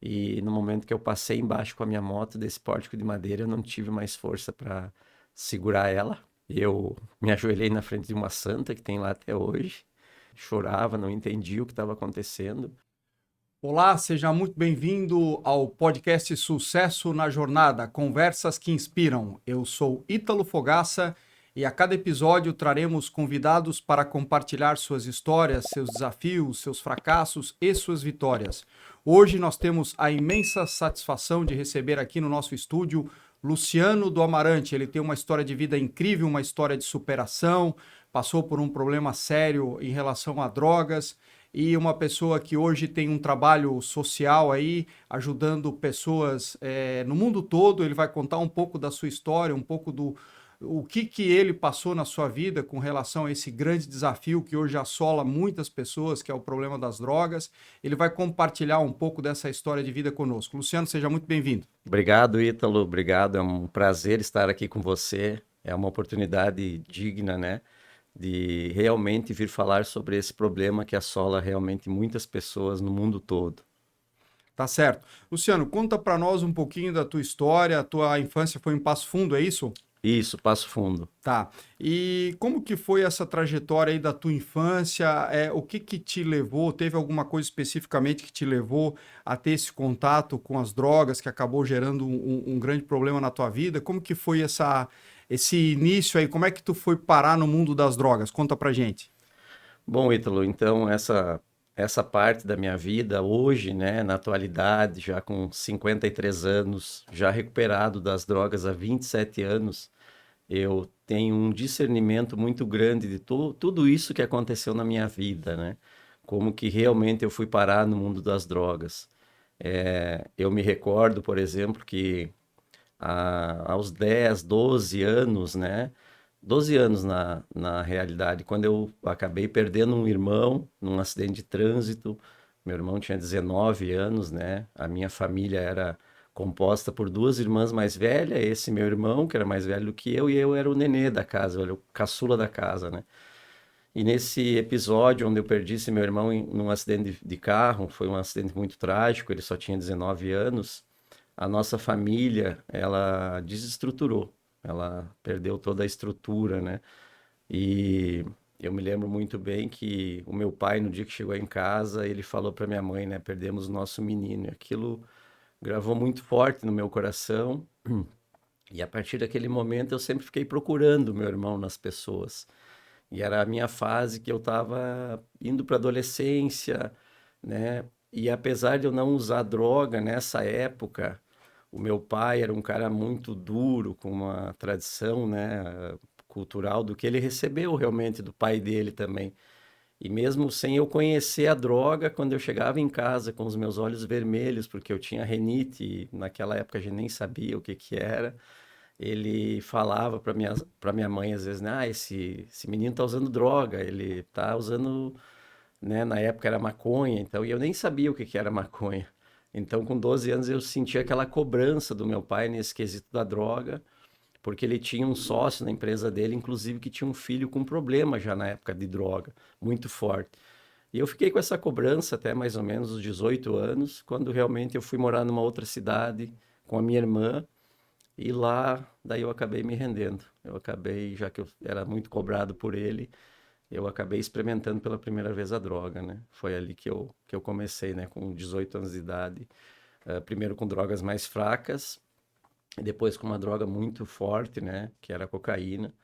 E no momento que eu passei embaixo com a minha moto desse pórtico de madeira, eu não tive mais força para segurar ela. Eu me ajoelhei na frente de uma santa que tem lá até hoje. Chorava, não entendia o que estava acontecendo. Olá, seja muito bem-vindo ao podcast Sucesso na Jornada, conversas que inspiram. Eu sou Ítalo Fogaça e a cada episódio traremos convidados para compartilhar suas histórias, seus desafios, seus fracassos e suas vitórias. Hoje nós temos a imensa satisfação de receber aqui no nosso estúdio Luciano do Amarante. Ele tem uma história de vida incrível, uma história de superação, passou por um problema sério em relação a drogas e uma pessoa que hoje tem um trabalho social aí, ajudando pessoas no mundo todo. Ele vai contar um pouco da sua história, um pouco do o que ele passou na sua vida com relação a esse grande desafio que hoje assola muitas pessoas, que é o problema das drogas. Ele vai compartilhar um pouco dessa história de vida conosco. Luciano, seja muito bem-vindo. Obrigado, Ítalo, obrigado. É um prazer estar aqui com você. É uma oportunidade digna, né, de realmente vir falar sobre esse problema que assola realmente muitas pessoas no mundo todo. Tá certo. Luciano, conta para nós um pouquinho da tua história. A tua infância foi em Passo Fundo, é isso? Isso, Passo Fundo. Tá. E como que foi essa trajetória aí da tua infância? O que que te levou? Teve alguma coisa especificamente que te levou a ter esse contato com as drogas que acabou gerando um grande problema na tua vida? Como que foi esse início aí? Como é que tu foi parar no mundo das drogas? Conta pra gente. Bom, Ítalo, então essa parte da minha vida hoje, né, na atualidade, já com 53 anos, já recuperado das drogas há 27 anos, eu tenho um discernimento muito grande de tudo isso que aconteceu na minha vida, né? Como que realmente eu fui parar no mundo das drogas. Eu me recordo, por exemplo, que aos 10, 12 anos, né? 12 anos na realidade, quando eu acabei perdendo um irmão num acidente de trânsito. Meu irmão tinha 19 anos, né? A minha família era composta por duas irmãs mais velhas, esse meu irmão, que era mais velho do que eu, e eu era o nenê da casa, eu era o caçula da casa, né? E nesse episódio onde eu perdi esse meu irmão num acidente de carro, foi um acidente muito trágico, ele só tinha 19 anos, a nossa família, ela desestruturou, ela perdeu toda a estrutura, né? E eu me lembro muito bem que o meu pai, no dia que chegou em casa, ele falou para minha mãe, né? Perdemos o nosso menino. E aquilo gravou muito forte no meu coração. E a partir daquele momento eu sempre fiquei procurando meu irmão nas pessoas. E era a minha fase que eu estava indo para adolescência, né? E apesar de eu não usar droga nessa época, o meu pai era um cara muito duro, com uma tradição, né, cultural do que ele recebeu realmente do pai dele também. E mesmo sem eu conhecer a droga, quando eu chegava em casa com os meus olhos vermelhos, porque eu tinha renite, e naquela época a gente nem sabia o que que era, ele falava para minha mãe às vezes, né, esse menino tá usando droga, ele tá usando, né, na época era maconha, então, e eu nem sabia o que que era maconha. Então, com 12 anos, eu sentia aquela cobrança do meu pai nesse quesito da droga, porque ele tinha um sócio na empresa dele, inclusive, que tinha um filho com problema já na época de droga, muito forte. E eu fiquei com essa cobrança até mais ou menos os 18 anos, quando realmente eu fui morar numa outra cidade com a minha irmã, e lá, daí eu acabei me rendendo. Eu acabei, já que eu era muito cobrado por ele, eu acabei experimentando pela primeira vez a droga, né? Foi ali que eu comecei, né? Com 18 anos de idade. Primeiro com drogas mais fracas, e depois com uma droga muito forte, né? Que era a cocaína.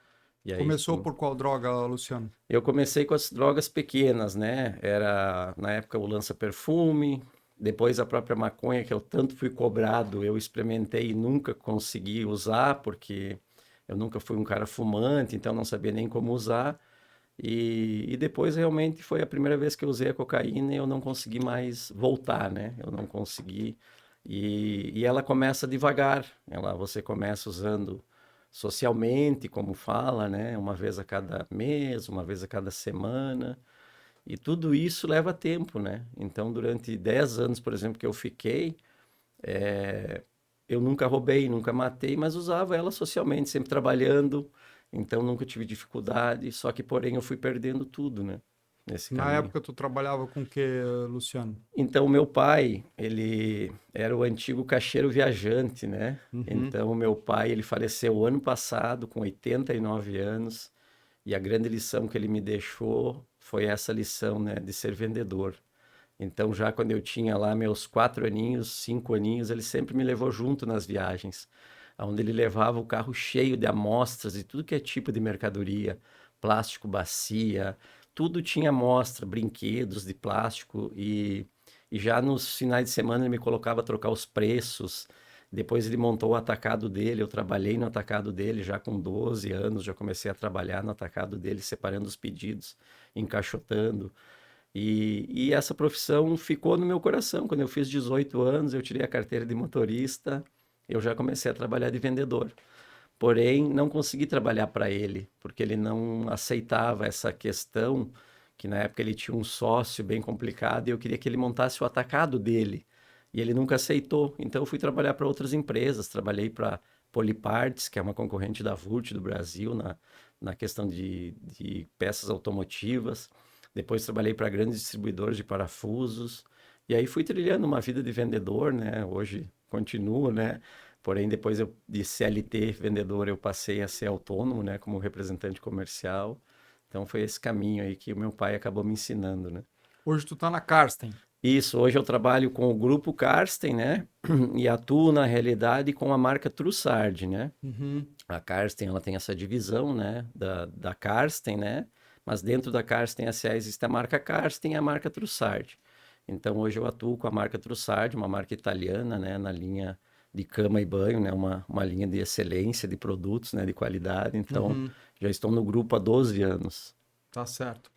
E aí Começou sim, por qual droga, Luciano? eu comecei com as drogas pequenas, né? Era, na época, o lança-perfume, depois a própria maconha, que eu tanto fui cobrado, eu experimentei e nunca consegui usar, porque eu nunca fui um cara fumante, então não sabia nem como usar. E depois realmente foi a primeira vez que eu usei a cocaína e eu não consegui mais voltar, né? Eu não consegui. E ela começa devagar. Você começa usando socialmente, como fala, né? Uma vez a cada mês, uma vez a cada semana. E tudo isso leva tempo, né? Então, durante 10 anos, por exemplo, que eu fiquei, eu nunca roubei, nunca matei, mas usava ela socialmente, sempre trabalhando. Então, nunca tive dificuldade. Só que, porém, eu fui perdendo tudo, né? nesse Na caminho. época tu trabalhava com o que, Luciano? Então, meu pai, ele era o antigo caixeiro viajante, né? Uhum. Então, meu pai, ele faleceu ano passado, com 89 anos, e a grande lição que ele me deixou foi essa lição, né, de ser vendedor. Então, já quando eu tinha lá meus 4 aninhos, 5 aninhos, ele sempre me levou junto nas viagens, onde ele levava o carro cheio de amostras de tudo que é tipo de mercadoria, plástico, bacia, tudo tinha amostra, brinquedos de plástico e já nos finais de semana ele me colocava a trocar os preços. Depois ele montou o atacado dele, eu trabalhei no atacado dele já com 12 anos, já comecei a trabalhar no atacado dele, separando os pedidos, encaixotando. E essa profissão ficou no meu coração. Quando eu fiz 18 anos, eu tirei a carteira de motorista, eu já comecei a trabalhar de vendedor. Porém, não consegui trabalhar para ele, porque ele não aceitava essa questão, que na época ele tinha um sócio bem complicado e eu queria que ele montasse o atacado dele. E ele nunca aceitou. Então, eu fui trabalhar para outras empresas. Trabalhei para Poliparts, que é uma concorrente da Vult do Brasil, na questão de peças automotivas. Depois, trabalhei para grandes distribuidores de parafusos. E aí, fui trilhando uma vida de vendedor, né? Hoje, continuo, né? Porém, depois de CLT vendedor, eu passei a ser autônomo, né, como representante comercial. Então foi esse caminho aí que o meu pai acabou me ensinando, né? Hoje tu tá na Karsten. Isso, hoje eu trabalho com o grupo Karsten, né? E atuo na realidade com a marca Trussard, né? Uhum. A Karsten, ela tem essa divisão, né, da Karsten, né? Mas dentro da Karsten SA existe a marca Karsten e a marca Trussard. Então hoje eu atuo com a marca Trussard, uma marca italiana, né, na linha de cama e banho, né, uma linha de excelência de produtos, né, de qualidade. Então Uhum. já estou no grupo há 12 anos. Tá certo.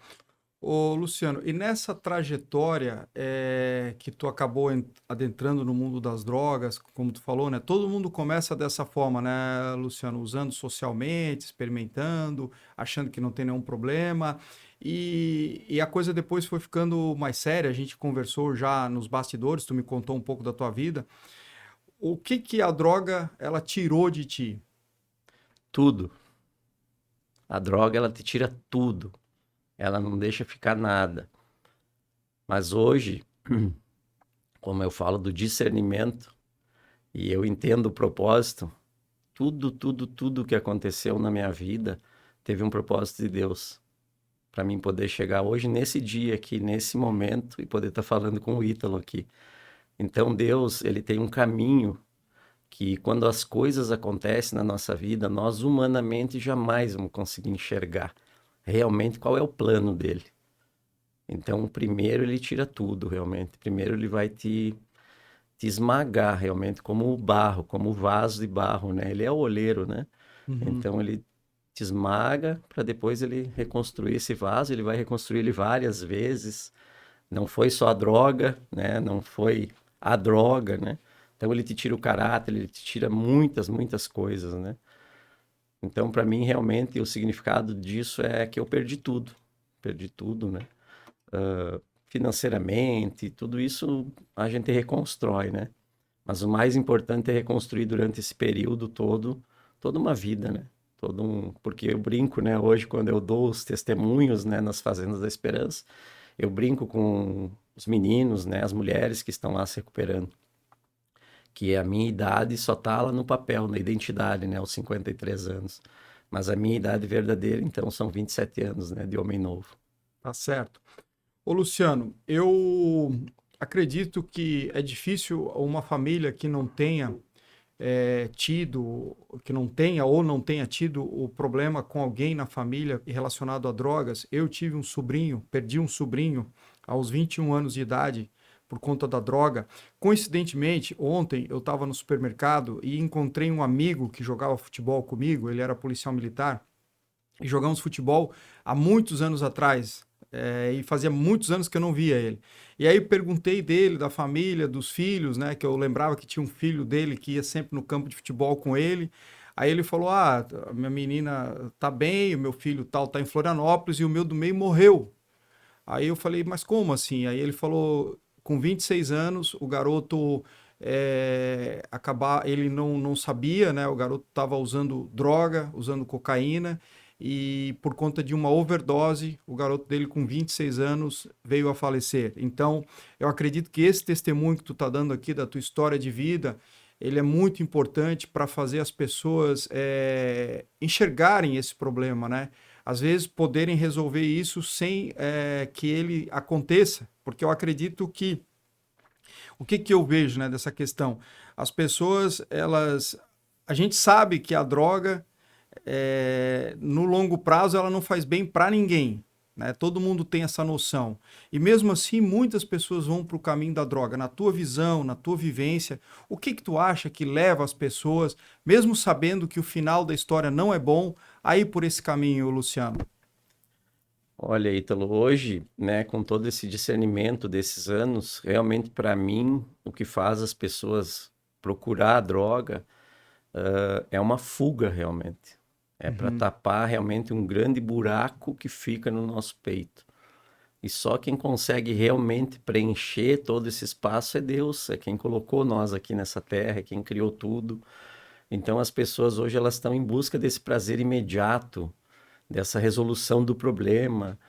Ô, Luciano, e nessa trajetória que tu acabou adentrando no mundo das drogas, como tu falou, né? Todo mundo começa dessa forma, né, Luciano? Usando socialmente, experimentando, achando que não tem nenhum problema. E a coisa depois foi ficando mais séria. A gente conversou já nos bastidores, tu me contou um pouco da tua vida. O que que a droga ela tirou de ti? Tudo. A droga, ela te tira tudo. Ela não deixa ficar nada. Mas hoje, como eu falo do discernimento e eu entendo o propósito, tudo que aconteceu na minha vida teve um propósito de Deus. Para mim poder chegar hoje nesse dia aqui, nesse momento e poder estar falando com o Ítalo aqui. Então Deus, ele tem um caminho que quando as coisas acontecem na nossa vida, nós humanamente jamais vamos conseguir enxergar realmente qual é o plano dele. Então, primeiro ele tira tudo, realmente. Primeiro ele vai te esmagar, realmente, como o barro, como o vaso de barro, né? Ele é o oleiro, né? Uhum. Então, ele te esmaga para depois ele reconstruir esse vaso. Ele vai reconstruir ele várias vezes. Não foi só a droga, né? Não foi a droga, né? Então, ele te tira o caráter, ele te tira muitas coisas, né? Então, para mim, realmente, o significado disso é que eu perdi tudo. Perdi tudo, né? Financeiramente, tudo isso a gente reconstrói, né? Mas o mais importante é reconstruir durante esse período todo, toda uma vida, né? Porque eu brinco, né? Hoje, quando eu dou os testemunhos, né, nas Fazendas da Esperança, eu brinco com os meninos, né, as mulheres que estão lá se recuperando, que a minha idade só tá lá no papel, na identidade, né, aos 53 anos. Mas a minha idade verdadeira, então, são 27 anos, né, de homem novo. Tá certo. Ô, Luciano, eu acredito que é difícil uma família que não tenha tido, que não tenha ou não tenha tido o problema com alguém na família relacionado a drogas. Eu tive um sobrinho, perdi um sobrinho aos 21 anos de idade por conta da droga. Coincidentemente, ontem eu estava no supermercado e encontrei um amigo que jogava futebol comigo, ele era policial militar, e jogamos futebol há muitos anos atrás. E fazia muitos anos que eu não via ele. E aí perguntei dele, da família, dos filhos, né? Que eu lembrava que tinha um filho dele que ia sempre no campo de futebol com ele. Aí ele falou: Ah, a minha menina tá bem, o meu filho tal tá em Florianópolis e o meu do meio morreu. Aí eu falei: Mas como assim? Aí ele falou: Com 26 anos, o garoto ele não sabia, né? O garoto estava usando droga, usando cocaína e por conta de uma overdose, o garoto dele com 26 anos veio a falecer. Então, eu acredito que esse testemunho que tu está dando aqui da tua história de vida, ele é muito importante para fazer as pessoas enxergarem esse problema, né? Às vezes poderem resolver isso sem que ele aconteça, porque eu acredito que o que que eu vejo, né, dessa questão? As pessoas, a gente sabe que a droga, no longo prazo, ela não faz bem para ninguém, né? Todo mundo tem essa noção. E mesmo assim, muitas pessoas vão para o caminho da droga. Na tua visão, na tua vivência, o que que tu acha que leva as pessoas, mesmo sabendo que o final da história não é bom, a ir por esse caminho, Luciano? Olha, Ítalo, hoje, né, com todo esse discernimento desses anos, realmente para mim, o que faz as pessoas procurar a droga, é uma fuga realmente. É para Uhum. tapar realmente um grande buraco que fica no nosso peito. E só quem consegue realmente preencher todo esse espaço é Deus, é quem colocou nós aqui nessa terra, é quem criou tudo. Então as pessoas hoje elas estão em busca desse prazer imediato, dessa resolução do problema,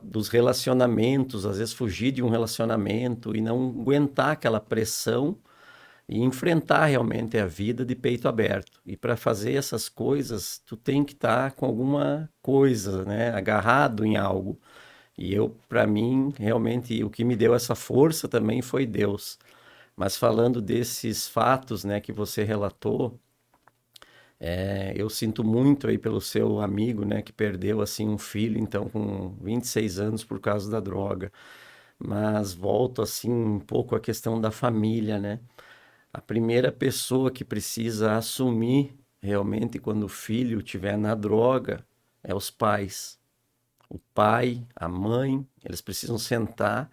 dos relacionamentos, às vezes fugir de um relacionamento e não aguentar aquela pressão e enfrentar realmente a vida de peito aberto. E para fazer essas coisas, tu tem que estar com alguma coisa, né, agarrado em algo. E eu, para mim, realmente o que me deu essa força também foi Deus. Mas falando desses fatos, né, que você relatou, eu sinto muito aí pelo seu amigo, né, que perdeu assim um filho, então com 26 anos por causa da droga. Mas volto assim um pouco à questão da família, né? A primeira pessoa que precisa assumir realmente quando o filho estiver na droga é os pais. O pai, a mãe, eles precisam sentar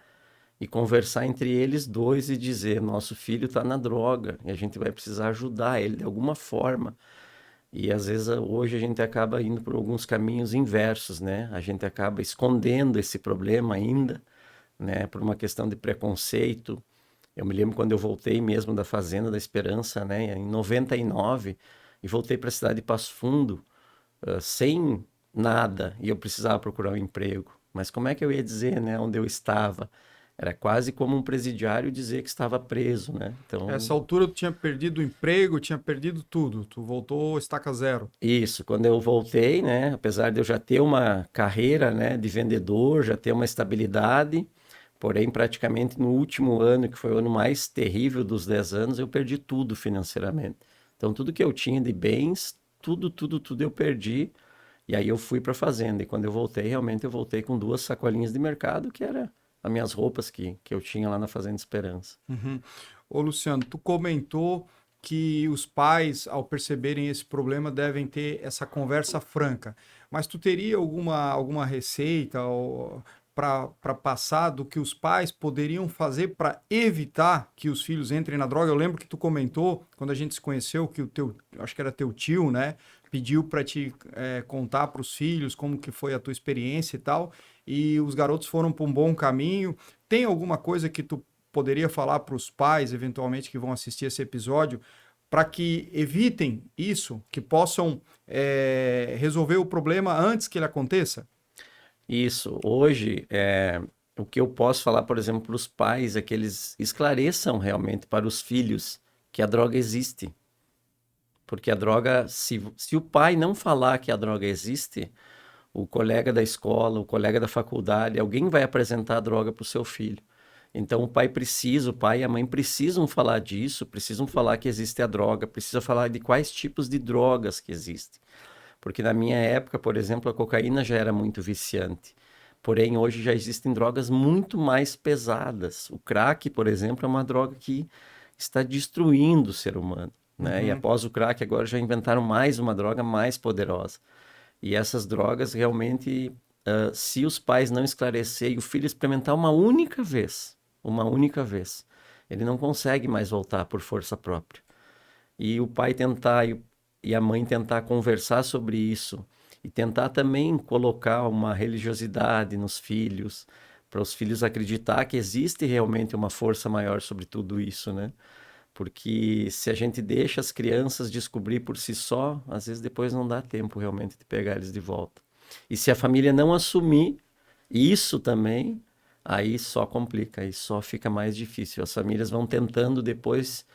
e conversar entre eles dois e dizer: nosso filho está na droga e a gente vai precisar ajudar ele de alguma forma. E às vezes hoje a gente acaba indo por alguns caminhos inversos, né? A gente acaba escondendo esse problema ainda, né? Por uma questão de preconceito. Eu me lembro quando eu voltei mesmo da Fazenda da Esperança, né? Em 99, e voltei para a cidade de Passo Fundo, sem nada, e eu precisava procurar um emprego. Mas como é que eu ia dizer, né? Onde eu estava? Era quase como um presidiário dizer que estava preso, né? Essa Então, altura tu tinha perdido o emprego, tinha perdido tudo. Tu voltou estaca zero. isso, quando eu voltei, né, apesar de eu já ter uma carreira, né, de vendedor, já ter uma estabilidade, porém praticamente no último ano, que foi o ano mais terrível dos 10 anos, eu perdi tudo financeiramente. Então tudo que eu tinha de bens, tudo eu perdi, e aí eu fui para a fazenda, e quando eu voltei, realmente eu voltei com duas sacolinhas de mercado, que era as minhas roupas que eu tinha lá na Fazenda Esperança. Uhum. Ô, Luciano, tu comentou que os pais, ao perceberem esse problema, devem ter essa conversa franca. Mas tu teria alguma receita para passar do que os pais poderiam fazer para evitar que os filhos entrem na droga? Eu lembro que tu comentou, quando a gente se conheceu, que o teu, acho que era teu tio, né, pediu para te contar para os filhos como que foi a tua experiência e tal, e os garotos foram para um bom caminho. Tem alguma coisa que tu poderia falar para os pais, eventualmente, que vão assistir esse episódio, para que evitem isso, que possam resolver o problema antes que ele aconteça? Isso. Hoje, o que eu posso falar, por exemplo, para os pais é que eles esclareçam realmente para os filhos que a droga existe. Porque a droga, se o pai não falar que a droga existe, o colega da escola, o colega da faculdade, alguém vai apresentar a droga para o seu filho. Então o pai e a mãe precisam falar disso, precisam falar que existe a droga, precisam falar de quais tipos de drogas que existem. Porque na minha época, por exemplo, a cocaína já era muito viciante. Porém, hoje já existem drogas muito mais pesadas. O crack, por exemplo, é uma droga que está destruindo o ser humano, né? E Uhum. após o crack, agora já inventaram mais uma droga mais poderosa. E essas drogas realmente, se os pais não esclarecerem, o filho experimentar uma única vez, ele não consegue mais voltar por força própria. E o pai tentar e a mãe tentar conversar sobre isso e tentar também colocar uma religiosidade nos filhos, para os filhos acreditar que existe realmente uma força maior sobre tudo isso, né? Porque se a gente deixa as crianças descobrir por si só, às vezes depois não dá tempo realmente de pegar eles de volta. E se a família não assumir isso também, aí só complica, aí só fica mais difícil. As famílias vão tentando depois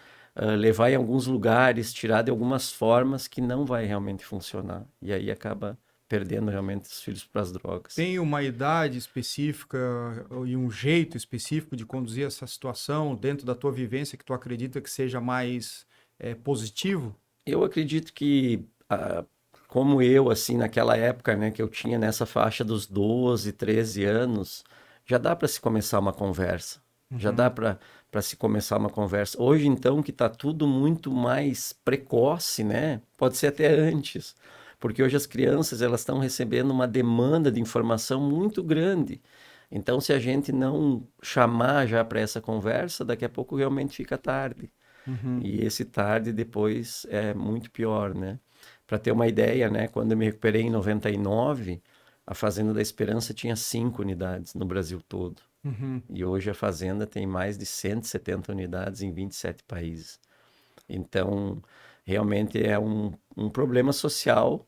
levar em alguns lugares, tirar de algumas formas que não vai realmente funcionar. E aí acaba perdendo realmente os filhos para as drogas. Tem uma idade específica e um jeito específico de conduzir essa situação dentro da tua vivência que tu acredita que seja mais positivo? Eu acredito que, como eu, assim, naquela época, né, que eu tinha nessa faixa dos 12, 13 anos, já dá para se começar uma conversa. Já dá Uhum. para se começar uma conversa. Hoje, então, que está tudo muito mais precoce, né? Pode ser até antes. Porque hoje as crianças, elas estão recebendo uma demanda de informação muito grande. Então, se a gente não chamar já para essa conversa, daqui a pouco realmente fica tarde. Uhum. E esse tarde depois é muito pior, né? Para ter uma ideia, né? Quando eu me recuperei em 99, a Fazenda da Esperança tinha 5 unidades no Brasil todo. Uhum. E hoje a Fazenda tem mais de 170 unidades em 27 países. Então, realmente é um problema social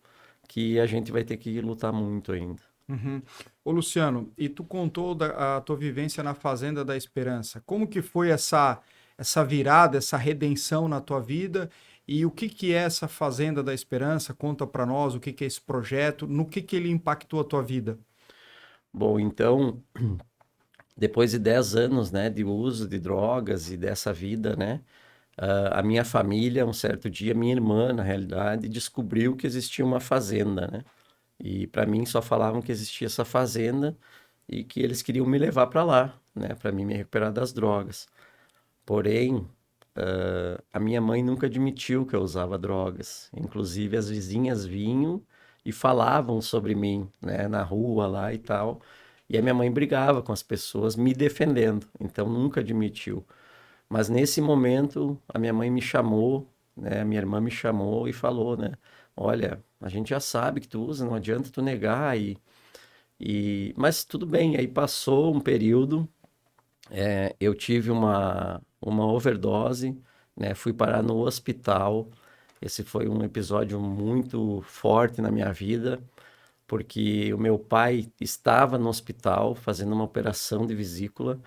que a gente vai ter que lutar muito ainda. Uhum. Ô Luciano, e tu contou a tua vivência na Fazenda da Esperança. Como que foi essa virada, essa redenção na tua vida? E o que que é essa Fazenda da Esperança? Conta para nós o que que é esse projeto, no que ele impactou a tua vida? Bom, então, depois de 10 anos, né, de uso de drogas e dessa vida, né, a minha família, um certo dia, minha irmã, na realidade, descobriu que existia uma fazenda, né? E para mim só falavam que existia essa fazenda e que eles queriam me levar para lá, né, para mim me recuperar das drogas. Porém, a minha mãe nunca admitiu que eu usava drogas. Inclusive, as vizinhas vinham e falavam sobre mim, né, na rua lá e tal. E a minha mãe brigava com as pessoas me defendendo, então nunca admitiu. Mas nesse momento, a minha mãe me chamou, né? A minha irmã me chamou e falou, né? Olha, a gente já sabe que tu usa, não adianta tu negar mas tudo bem. Aí passou um período, eu tive uma overdose, né? Fui parar no hospital. Esse foi um episódio muito forte na minha vida, porque o meu pai estava no hospital fazendo uma operação de vesícula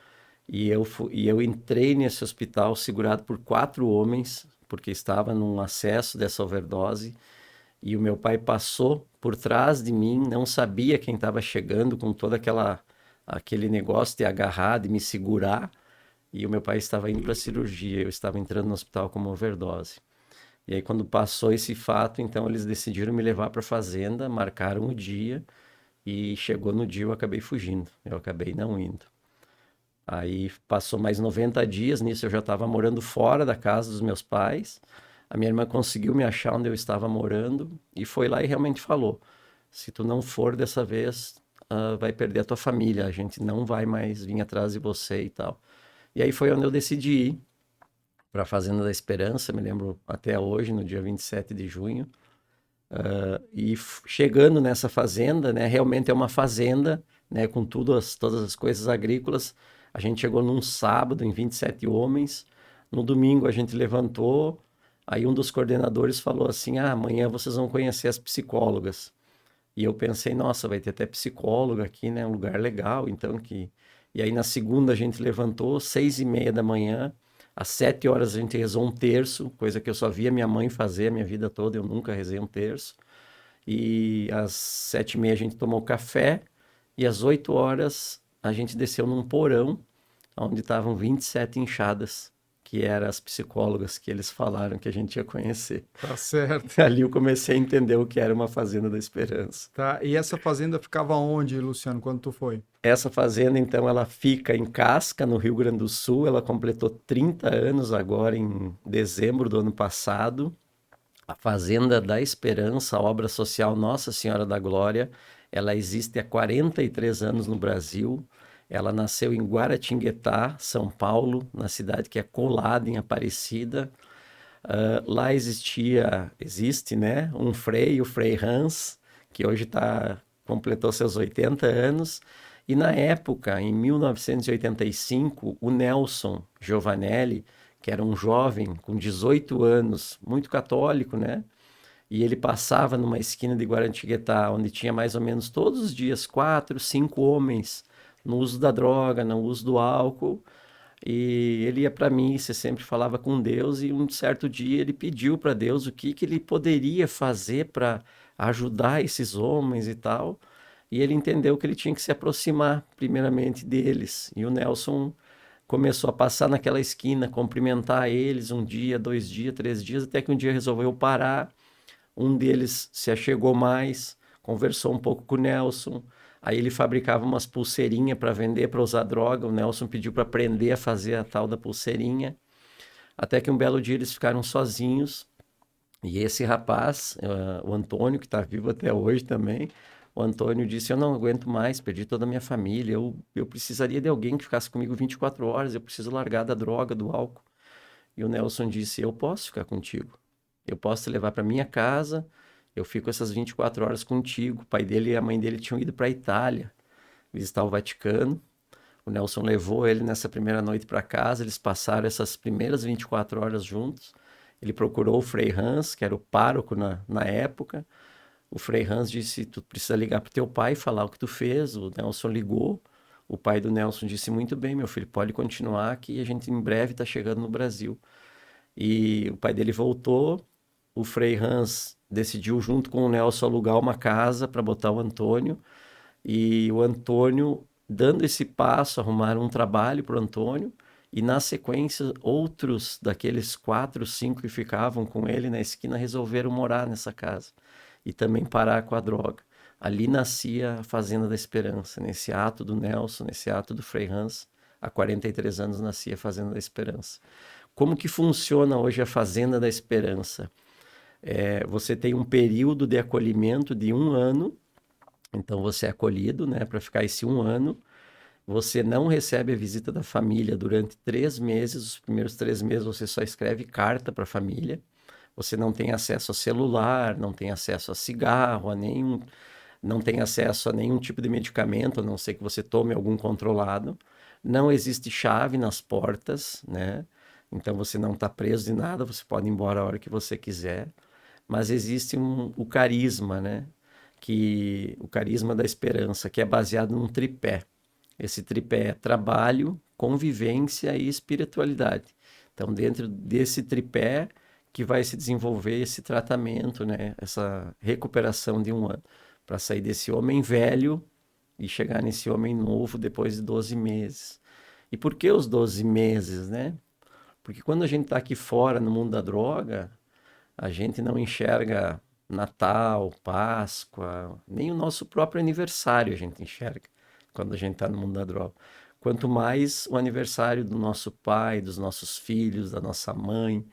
e eu entrei nesse hospital segurado por 4 homens, porque estava num acesso dessa overdose. E o meu pai passou por trás de mim, não sabia quem estava chegando com toda aquele negócio de agarrar, de me segurar. E o meu pai estava indo para a cirurgia, eu estava entrando no hospital com uma overdose. E aí, quando passou esse fato, então eles decidiram me levar para a fazenda, marcaram o dia e chegou no dia eu acabei fugindo, eu acabei não indo. Aí passou mais 90 dias, nisso eu já estava morando fora da casa dos meus pais. A minha irmã conseguiu me achar onde eu estava morando e foi lá e realmente falou: se tu não for dessa vez, vai perder a tua família, a gente não vai mais vir atrás de você e tal. E aí foi onde eu decidi ir para a Fazenda da Esperança, me lembro até hoje, no dia 27 de junho. Chegando nessa fazenda, né, realmente é uma fazenda, né, com todas as coisas agrícolas. A gente chegou num sábado, em 27 homens. No domingo a gente levantou, aí um dos coordenadores falou assim: ah, amanhã vocês vão conhecer as psicólogas. E eu pensei, nossa, vai ter até psicóloga aqui, né, um lugar legal, então que... E aí na segunda a gente levantou, 6:30 da manhã, às 7 horas a gente rezou um terço, coisa que eu só via minha mãe fazer a minha vida toda, eu nunca rezei um terço. E às 7:30 a gente tomou café e às 8 horas a gente desceu num porão onde estavam 27 enxadas, que eram as psicólogas que eles falaram que a gente ia conhecer. Tá certo. Ali eu comecei a entender o que era uma Fazenda da Esperança. Tá. E essa fazenda ficava onde, Luciano, quando tu foi? Essa fazenda, então, ela fica em Casca, no Rio Grande do Sul. Ela completou 30 anos agora em dezembro do ano passado. A Fazenda da Esperança, a obra social Nossa Senhora da Glória, ela existe há 43 anos no Brasil. Ela nasceu em Guaratinguetá, São Paulo, na cidade que é colada em Aparecida. Lá existe, né, um frei, o Frei Hans, que hoje completou seus 80 anos. E na época, em 1985, o Nelson Giovanelli, que era um jovem com 18 anos, muito católico, né? E ele passava numa esquina de Guaratinguetá, onde tinha mais ou menos todos os dias 4, 5 homens no uso da droga, no uso do álcool. E ele ia para missa, sempre falava com Deus, e um certo dia ele pediu para Deus o que que ele poderia fazer para ajudar esses homens e tal. E ele entendeu que ele tinha que se aproximar primeiramente deles. E o Nelson começou a passar naquela esquina, cumprimentar eles um dia, 2 dias, 3 dias, até que um dia resolveu parar. Um deles se achegou mais, conversou um pouco com o Nelson. Aí ele fabricava umas pulseirinhas para vender, para usar droga. O Nelson pediu para aprender a fazer a tal da pulseirinha. Até que um belo dia eles ficaram sozinhos. E esse rapaz, o Antônio, que está vivo até hoje também, o Antônio disse: Eu não aguento mais, perdi toda a minha família. Eu precisaria de alguém que ficasse comigo 24 horas. Eu preciso largar da droga, do álcool. E o Nelson disse: Eu posso ficar contigo. Eu posso te levar para minha casa. Eu fico essas 24 horas contigo. O pai dele e a mãe dele tinham ido para a Itália visitar o Vaticano. O Nelson levou ele nessa primeira noite para casa. Eles passaram essas primeiras 24 horas juntos. Ele procurou o Frei Hans, que era o pároco na época. O Frei Hans disse: Tu precisa ligar para o teu pai e falar o que tu fez. O Nelson ligou. O pai do Nelson disse: Muito bem, meu filho, pode continuar que a gente em breve está chegando no Brasil. E o pai dele voltou. O Frei Hans decidiu, junto com o Nelson, alugar uma casa para botar o Antônio. E o Antônio, dando esse passo, arrumaram um trabalho para o Antônio. E na sequência, outros daqueles 4, 5 que ficavam com ele na esquina resolveram morar nessa casa e também parar com a droga. Ali nascia a Fazenda da Esperança, nesse ato do Nelson, nesse ato do Frei Hans. Há 43 anos nascia a Fazenda da Esperança. Como que funciona hoje a Fazenda da Esperança? Você tem um período de acolhimento de 1 ano, então você é acolhido, né, para ficar esse 1 ano. Você não recebe a visita da família durante 3 meses. Os primeiros 3 meses você só escreve carta para a família. Você não tem acesso a celular, não tem acesso a cigarro, não tem acesso a nenhum tipo de medicamento, a não ser que você tome algum controlado. Não existe chave nas portas, né? Então você não está preso de nada, você pode ir embora a hora que você quiser. Mas existe o carisma, né? O carisma da esperança, que é baseado num tripé. Esse tripé é trabalho, convivência e espiritualidade. Então, dentro desse tripé que vai se desenvolver esse tratamento, né? Essa recuperação de 1 ano, para sair desse homem velho e chegar nesse homem novo depois de 12 meses. E por que os 12 meses, né? Porque quando a gente está aqui fora no mundo da droga, a gente não enxerga Natal, Páscoa, nem o nosso próprio aniversário a gente enxerga quando a gente está no mundo da droga. Quanto mais o aniversário do nosso pai, dos nossos filhos, da nossa mãe.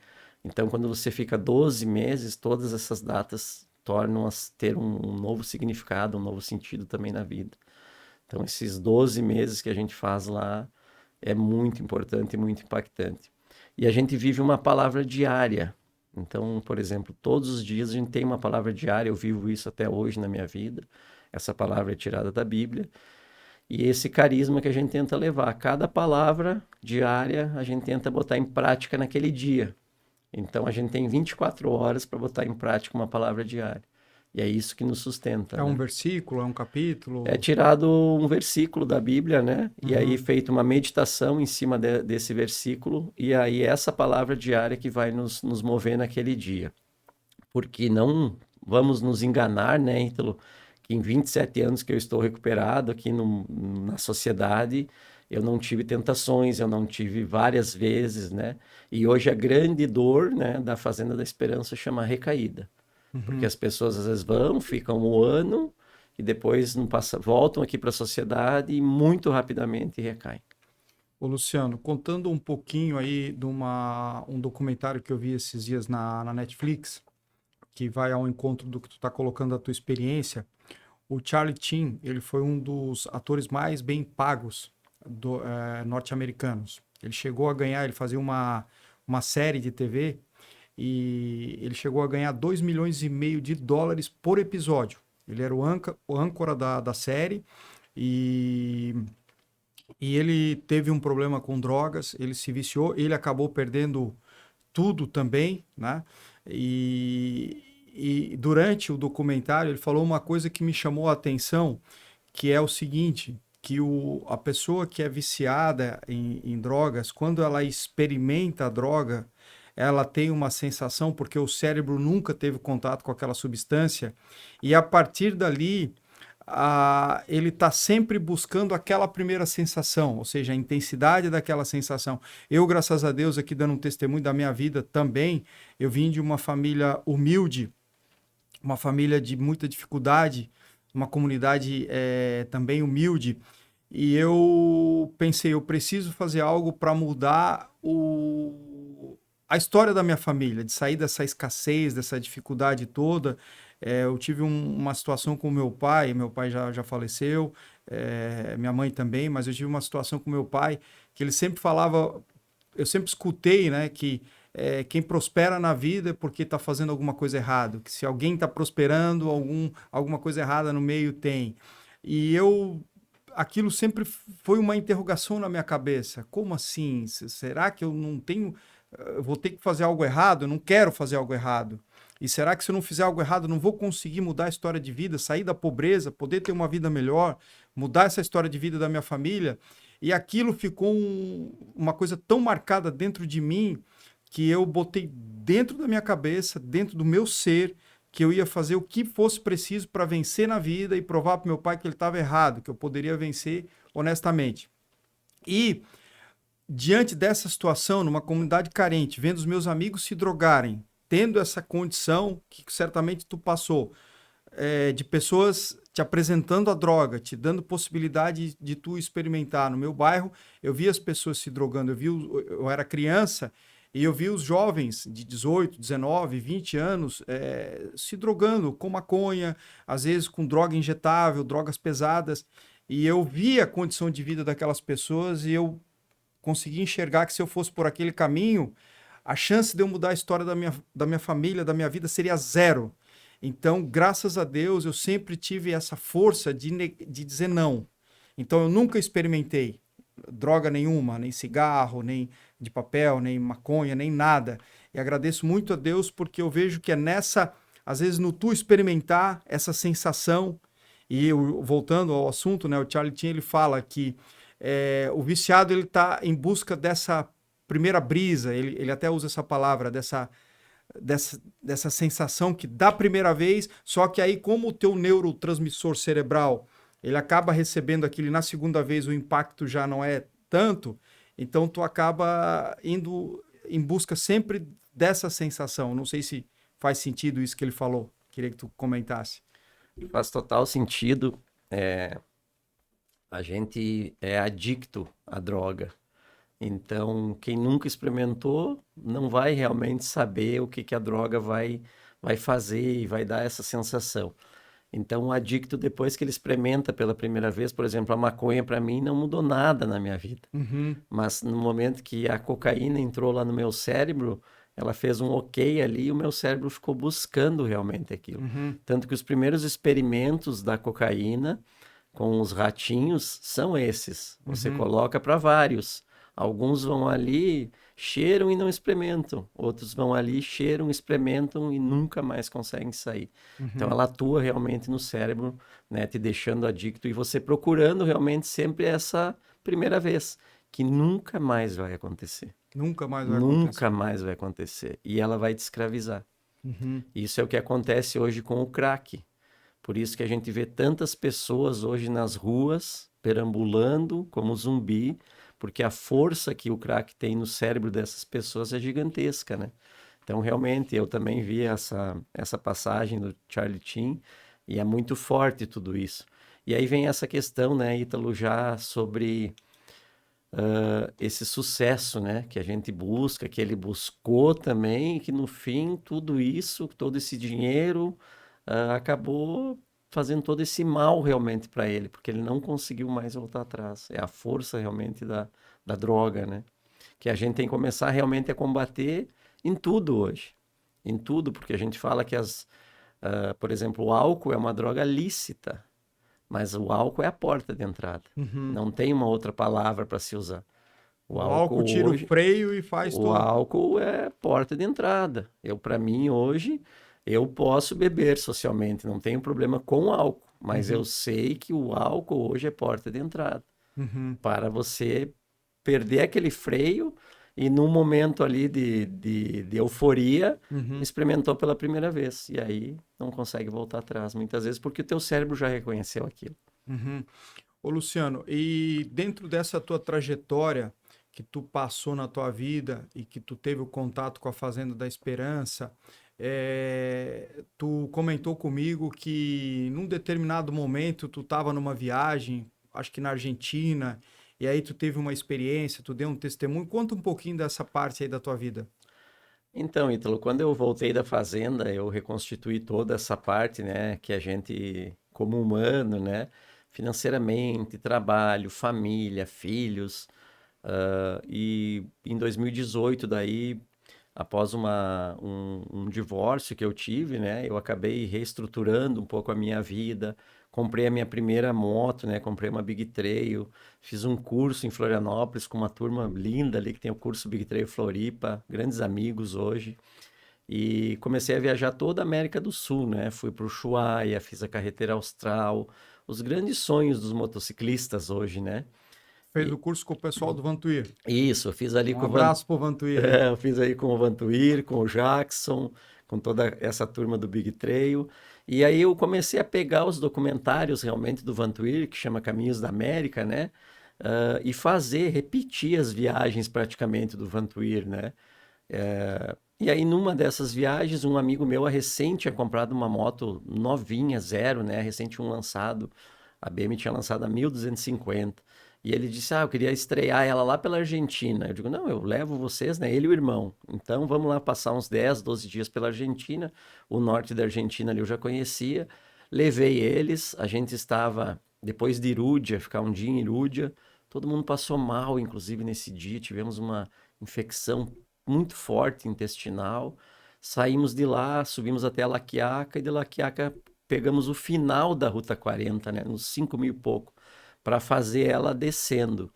Então, quando você fica 12 meses, todas essas datas tornam-as ter um novo significado, um novo sentido também na vida. Então, esses 12 meses que a gente faz lá é muito importante e muito impactante. E a gente vive uma palavra diária. Então, por exemplo, todos os dias a gente tem uma palavra diária. Eu vivo isso até hoje na minha vida. Essa palavra é tirada da Bíblia. E esse carisma que a gente tenta levar. Cada palavra diária a gente tenta botar em prática naquele dia. Então, a gente tem 24 horas para botar em prática uma palavra diária. E é isso que nos sustenta. É um versículo, é um capítulo? É tirado um versículo da Bíblia, né? E aí feita uma meditação em cima desse versículo. E aí essa palavra diária que vai nos mover naquele dia. Porque não vamos nos enganar, né, Ítalo? Que em 27 anos que eu estou recuperado aqui na sociedade, eu não tive tentações, eu não tive várias vezes, né? E hoje a grande dor, né, da Fazenda da Esperança chama recaída. Porque as pessoas às vezes ficam 1 ano e depois não voltam aqui para a sociedade e muito rapidamente recaem. Ô Luciano, contando um pouquinho aí de um documentário que eu vi esses dias na Netflix, que vai ao encontro do que tu está colocando da tua experiência, o Charlie Sheen, ele foi um dos atores mais bem pagos norte-americanos. Ele chegou a ganhar, ele fazia uma série de TV e ele chegou a ganhar 2,5 milhões de dólares por episódio. Ele era o âncora da série e E ele teve um problema com drogas, ele se viciou, ele acabou perdendo tudo também, né? E durante o documentário ele falou uma coisa que me chamou a atenção, que é o seguinte, que a pessoa que é viciada em drogas, quando ela experimenta a droga, ela tem uma sensação, porque o cérebro nunca teve contato com aquela substância, e a partir dali ele está sempre buscando aquela primeira sensação, ou seja, a intensidade daquela sensação. Eu, graças a Deus, aqui dando um testemunho da minha vida também, eu vim de uma família humilde, uma família de muita dificuldade, uma comunidade também humilde, e eu pensei, eu preciso fazer algo para mudar a história da minha família, de sair dessa escassez, dessa dificuldade toda. Eu tive uma situação com meu pai já faleceu, minha mãe também, mas eu tive uma situação com meu pai que ele sempre falava, eu sempre escutei, né, que quem prospera na vida é porque está fazendo alguma coisa errada, que se alguém está prosperando, alguma coisa errada no meio tem. E aquilo sempre foi uma interrogação na minha cabeça. Como assim? Será que eu não tenho, eu vou ter que fazer algo errado? Eu não quero fazer algo errado. E será que se eu não fizer algo errado, eu não vou conseguir mudar a história de vida, sair da pobreza, poder ter uma vida melhor, mudar essa história de vida da minha família? E aquilo ficou uma coisa tão marcada dentro de mim que eu botei dentro da minha cabeça, dentro do meu ser, que eu ia fazer o que fosse preciso para vencer na vida e provar para meu pai que ele estava errado, que eu poderia vencer honestamente. E diante dessa situação, numa comunidade carente, vendo os meus amigos se drogarem, tendo essa condição que certamente tu passou, de pessoas te apresentando a droga, te dando possibilidade de tu experimentar. No meu bairro, eu via as pessoas se drogando, eu era criança e eu vi os jovens de 18, 19, 20 anos se drogando com maconha, às vezes com droga injetável, drogas pesadas, e eu via a condição de vida daquelas pessoas e eu consegui enxergar que se eu fosse por aquele caminho, a chance de eu mudar a história da minha família, da minha vida, seria zero. Então, graças a Deus, eu sempre tive essa força de dizer não. Então, eu nunca experimentei droga nenhuma, nem cigarro, nem de papel, nem maconha, nem nada. E agradeço muito a Deus porque eu vejo que é às vezes no tu experimentar essa sensação, e voltando ao assunto, né, o Charlie Chin, ele fala que o viciado ele está em busca dessa primeira brisa, ele até usa essa palavra, dessa sensação que da primeira vez, só que aí como o teu neurotransmissor cerebral ele acaba recebendo aquilo e na segunda vez o impacto já não é tanto, então tu acaba indo em busca sempre dessa sensação. Não sei se faz sentido isso que ele falou, queria que tu comentasse. Faz total sentido. A gente é adicto à droga. Então, quem nunca experimentou não vai realmente saber o que a droga vai fazer e vai dar essa sensação. Então, o adicto, depois que ele experimenta pela primeira vez, por exemplo, a maconha para mim não mudou nada na minha vida. Uhum. Mas no momento que a cocaína entrou lá no meu cérebro, ela fez um ok ali e o meu cérebro ficou buscando realmente aquilo. Uhum. Tanto que os primeiros experimentos da cocaína com os ratinhos são esses. Você coloca para vários. Alguns vão ali, cheiram e não experimentam. Outros vão ali, cheiram, experimentam e nunca mais conseguem sair. Então, ela atua realmente no cérebro, né, te deixando adicto e você procurando realmente sempre essa primeira vez, que nunca mais vai acontecer. Nunca mais vai acontecer. Nunca mais vai acontecer. E ela vai te escravizar. Isso é o que acontece hoje com o crack. Por isso que a gente vê tantas pessoas hoje nas ruas, perambulando como zumbi, porque a força que o crack tem no cérebro dessas pessoas é gigantesca, né? Então, realmente, eu também vi essa passagem do Charlie Chin e é muito forte tudo isso. E aí vem essa questão, né, Ítalo, já sobre esse sucesso, né, que a gente busca, que ele buscou também, e que no fim tudo isso, todo esse dinheiro acabou fazendo todo esse mal realmente para ele, porque ele não conseguiu mais voltar atrás. É a força realmente da droga, né? Que a gente tem que começar realmente a combater em tudo hoje. Em tudo, porque a gente fala que por exemplo, o álcool é uma droga lícita, mas o álcool é a porta de entrada. Uhum. Não tem uma outra palavra para se usar. O O álcool tira o hoje, freio e faz o todo. álcool é porta de entrada. Para mim, hoje, eu posso beber socialmente, não tenho problema com álcool, mas eu Uhum. sei que o álcool hoje é porta de entrada Uhum. para você perder aquele freio e num momento ali de euforia, Uhum. experimentou pela primeira vez. E aí não consegue voltar atrás, muitas vezes, porque o teu cérebro já reconheceu aquilo. Uhum. Ô, Luciano, e dentro dessa tua trajetória que tu passou na tua vida e que tu teve o contato com a Fazenda da Esperança, tu comentou comigo que num determinado momento tu estava numa viagem, acho que na Argentina, e aí tu teve uma experiência, tu deu um testemunho. Conta um pouquinho dessa parte aí da tua vida. Então, Ítalo, quando eu voltei da fazenda, eu reconstituí toda essa parte, né, que a gente, como humano, né, financeiramente, trabalho, família, filhos, e em 2018, daí, após um divórcio que eu tive, né, eu acabei reestruturando um pouco a minha vida, comprei a minha primeira moto, né, comprei uma Big Trail, fiz um curso em Florianópolis com uma turma linda ali que tem o curso Big Trail Floripa, grandes amigos hoje, e comecei a viajar toda a América do Sul, né, fui para o Ushuaia, fiz a Carretera Austral, os grandes sonhos dos motociclistas hoje, né? Fez o curso com o pessoal do Vantuir. Isso, eu fiz ali Um com o Van... abraço pro Vantuir aí. eu fiz aí com o Vantuir, com o Jackson, com toda essa turma do Big Trail. E aí eu comecei a pegar os documentários realmente do Vantuir, que chama Caminhos da América, né? E fazer, repetir as viagens praticamente do Vantuir, né? E aí numa dessas viagens, um amigo meu recém tinha comprado uma moto novinha, zero, né? Recém tinha um lançado. A BM tinha lançado a 1.250. E ele disse: Ah, eu queria estrear ela lá pela Argentina. Eu digo: Não, eu levo vocês, né? Ele e o irmão. Então vamos lá passar uns 10, 12 dias pela Argentina. O norte da Argentina ali eu já conhecia. Levei eles. A gente estava depois de Irúdia, ficar um dia em Irúdia. Todo mundo passou mal, inclusive nesse dia. Tivemos uma infecção muito forte intestinal. Saímos de lá, subimos até a La Quiaca e de La Quiaca pegamos o final da Ruta 40, né? Uns 5 mil e pouco para fazer ela descendo.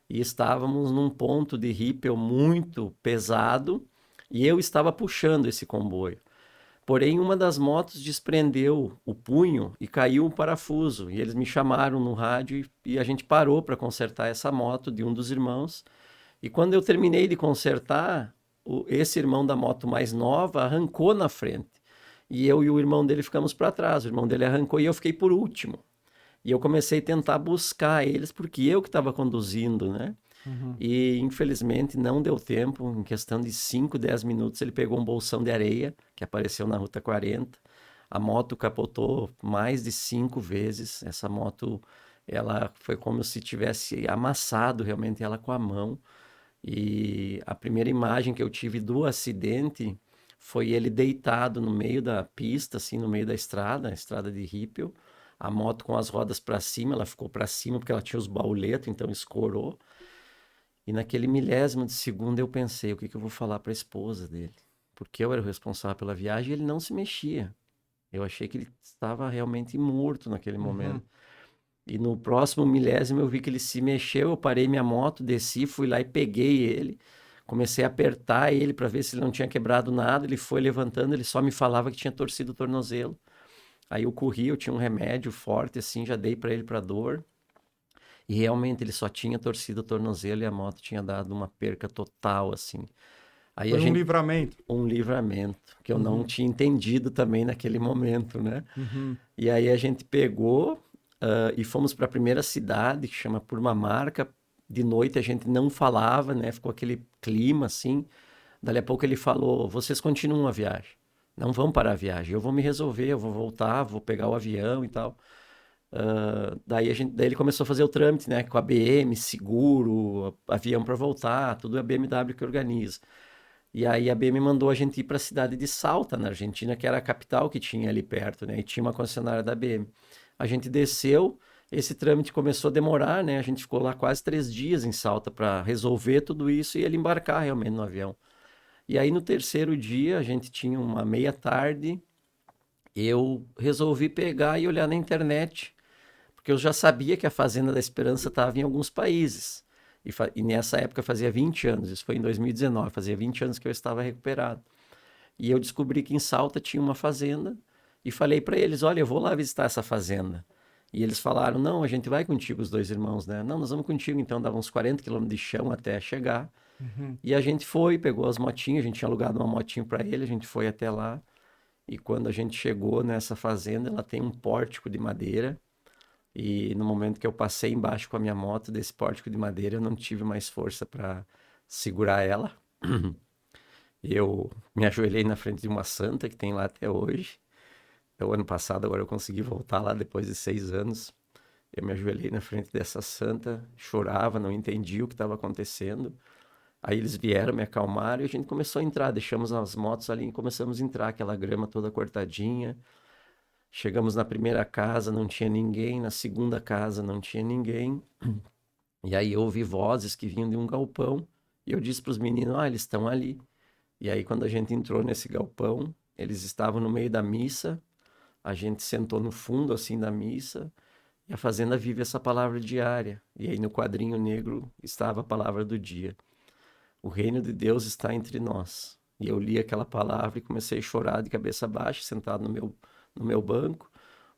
E estávamos num ponto de ripple muito pesado e eu estava puxando esse comboio. Porém, uma das motos desprendeu o punho e caiu um parafuso. E eles me chamaram no rádio e a gente parou para consertar essa moto de um dos irmãos. E quando eu terminei de consertar, esse irmão da moto mais nova arrancou na frente. E eu e o irmão dele ficamos para trás. O irmão dele arrancou e eu fiquei por último. E eu comecei a tentar buscar eles, porque eu que estava conduzindo, né? Uhum. E infelizmente não deu tempo, em questão de 5, 10 minutos, ele pegou um bolsão de areia que apareceu na Ruta 40. A moto capotou mais de 5 vezes. Essa moto, ela foi como se tivesse amassado realmente ela com a mão. E a primeira imagem que eu tive do acidente foi ele deitado no meio da pista, assim, no meio da estrada, a estrada de Ripple. A moto com as rodas para cima, ela ficou para cima porque ela tinha os bauletos, então escorou. E naquele milésimo de segundo eu pensei, o que que eu vou falar para a esposa dele? Porque eu era o responsável pela viagem e ele não se mexia. Eu achei que ele estava realmente morto naquele Uhum. momento. E no próximo milésimo eu vi que ele se mexeu, eu parei minha moto, desci, fui lá e peguei ele. Comecei a apertar ele para ver se ele não tinha quebrado nada. Ele foi levantando, ele só me falava que tinha torcido o tornozelo. Aí eu corri, eu tinha um remédio forte assim, já dei para ele para dor. E realmente ele só tinha torcido o tornozelo e a moto tinha dado uma perca total assim. Aí a Foi um gente livramento. um livramento que eu não Uhum. tinha entendido também naquele momento, né? Uhum. E aí a gente pegou, e fomos para a primeira cidade, que chama Purmamarca. De noite a gente não falava, né? Ficou aquele clima assim. Dali a pouco ele falou: Vocês continuam a viagem. Não vão parar a viagem. Eu vou me resolver, eu vou voltar, vou pegar o avião e tal. Daí ele começou a fazer o trâmite, né? Com a BM, seguro, avião para voltar, tudo é a BMW que organiza. E aí a BM mandou a gente ir para a cidade de Salta, na Argentina, que era a capital que tinha ali perto, né? E tinha uma concessionária da BM. A gente desceu, esse trâmite começou a demorar, né? A gente ficou lá quase 3 dias em Salta para resolver tudo isso e ele embarcar realmente no avião. E aí no terceiro dia, a gente tinha uma meia tarde, eu resolvi pegar e olhar na internet, porque eu já sabia que a Fazenda da Esperança estava em alguns países. E nessa época fazia 20 anos, isso foi em 2019, fazia 20 anos que eu estava recuperado. E eu descobri que em Salta tinha uma fazenda e falei para eles, olha, eu vou lá visitar essa fazenda. E eles falaram, não, a gente vai contigo, os dois irmãos, né? Não, nós vamos contigo. Então dava uns 40 quilômetros de chão até chegar. Uhum. E a gente foi, pegou as motinhas, a gente tinha alugado uma motinha para ele, a gente foi até lá. E quando a gente chegou nessa fazenda, ela tem um pórtico de madeira. E no momento que eu passei embaixo com a minha moto desse pórtico de madeira, eu não tive mais força para segurar ela. Eu me ajoelhei na frente de uma santa que tem lá até hoje. O ano passado, agora eu consegui voltar lá depois de 6 anos. Eu me ajoelhei na frente dessa santa, chorava, não entendia o que estava acontecendo. Aí eles vieram, me acalmaram e a gente começou a entrar. Deixamos as motos ali e começamos a entrar, aquela grama toda cortadinha. Chegamos na primeira casa, não tinha ninguém. Na segunda casa, não tinha ninguém. E aí eu ouvi vozes que vinham de um galpão. E eu disse para os meninos, eles estão ali. E aí quando a gente entrou nesse galpão, eles estavam no meio da missa. A gente sentou no fundo, assim, da missa. E a Fazenda vive essa palavra diária. E aí no quadrinho negro estava a palavra do dia. O reino de Deus está entre nós. E eu li aquela palavra e comecei a chorar de cabeça baixa, sentado no meu banco.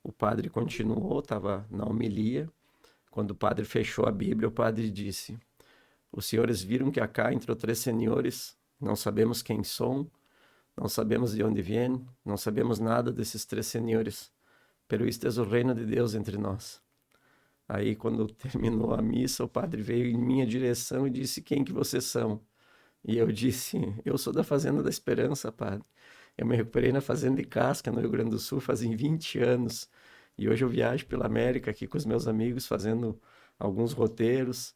O padre continuou, estava na homilia. Quando o padre fechou a Bíblia, o padre disse: os senhores viram que acá entrou 3 senhores, não sabemos quem são, não sabemos de onde vêm, não sabemos nada desses 3 senhores, pero isto é o reino de Deus entre nós. Aí, quando terminou a missa, o padre veio em minha direção e disse: quem que vocês são? E eu disse: eu sou da Fazenda da Esperança, padre. Eu me recuperei na Fazenda de Casca, no Rio Grande do Sul, fazem 20 anos. E hoje eu viajo pela América aqui com os meus amigos, fazendo alguns roteiros.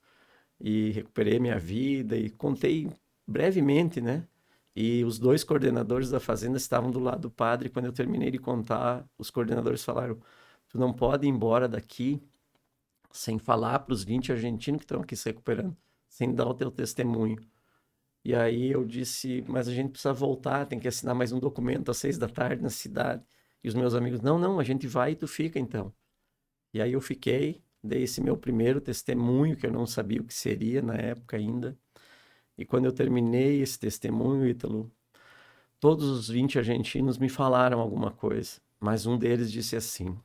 E recuperei minha vida e contei brevemente, né? E os 2 coordenadores da Fazenda estavam do lado do padre. Quando eu terminei de contar, os coordenadores falaram: tu não pode ir embora daqui sem falar para os 20 argentinos que estão aqui se recuperando, sem dar o teu testemunho. E aí eu disse, mas a gente precisa voltar, tem que assinar mais um documento às 6 da tarde na cidade. E os meus amigos, não, não, a gente vai e tu fica então. E aí eu fiquei, dei esse meu primeiro testemunho, que eu não sabia o que seria na época ainda. E quando eu terminei esse testemunho, Ítalo, todos os 20 argentinos me falaram alguma coisa. Mas um deles disse assim: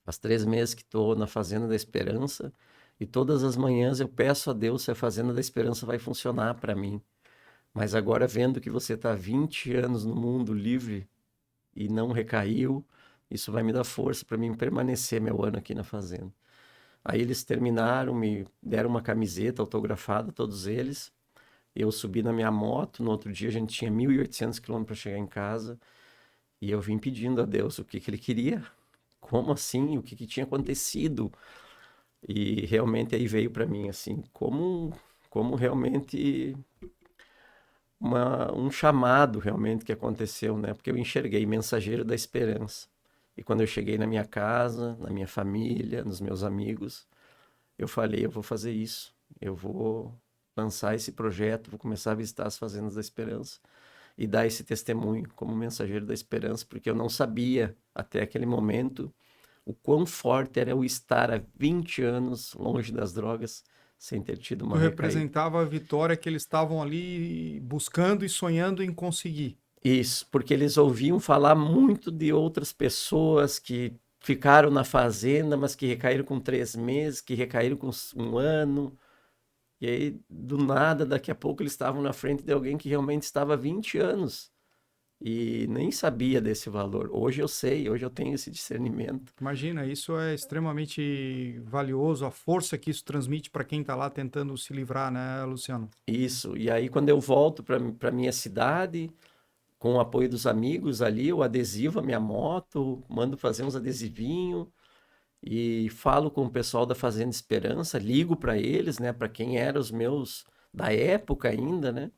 faz 3 meses que estou na Fazenda da Esperança e todas as manhãs eu peço a Deus se a Fazenda da Esperança vai funcionar para mim. Mas agora vendo que você está 20 anos no mundo livre e não recaiu, isso vai me dar força para mim permanecer meu ano aqui na Fazenda. Aí eles terminaram, me deram uma camiseta autografada, todos eles. Eu subi na minha moto, no outro dia a gente tinha 1.800 quilômetros para chegar em casa. E eu vim pedindo a Deus o que ele queria, como assim, o que tinha acontecido. E realmente aí veio para mim, assim, como realmente um chamado realmente que aconteceu, né? Porque eu enxerguei mensageiro da esperança. E quando eu cheguei na minha casa, na minha família, nos meus amigos, eu falei, eu vou fazer isso. Eu vou lançar esse projeto, vou começar a visitar as fazendas da esperança e dar esse testemunho como mensageiro da esperança, porque eu não sabia até aquele momento o quão forte era eu estar há 20 anos longe das drogas sem ter tido Tu uma recaída. representava a vitória que eles estavam ali buscando e sonhando em conseguir. Isso, porque eles ouviam falar muito de outras pessoas que ficaram na fazenda, mas que recaíram com 3 meses, que recaíram com 1 ano. E aí, do nada, daqui a pouco eles estavam na frente de alguém que realmente estava há 20 anos e nem sabia desse valor. Hoje eu sei, hoje eu tenho esse discernimento. Imagina, isso é extremamente valioso, a força que isso transmite para quem está lá tentando se livrar, né, Luciano? Isso. E aí, quando eu volto para minha cidade, com o apoio dos amigos ali, eu adesivo a minha moto, mando fazer uns adesivinhos e falo com o pessoal da Fazenda Esperança, ligo para eles, né, para quem eram os meus da época ainda, né?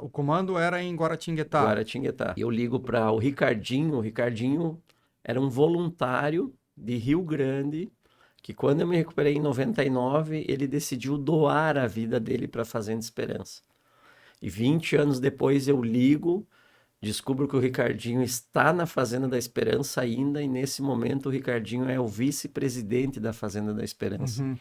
O comando era em Guaratinguetá. Guaratinguetá. Eu ligo para o Ricardinho era um voluntário de Rio Grande, que quando eu me recuperei em 99, ele decidiu doar a vida dele para a Fazenda Esperança. E 20 anos depois eu ligo descubro que o Ricardinho está na Fazenda da Esperança ainda, e nesse momento o Ricardinho é o vice-presidente da Fazenda da Esperança. Uhum.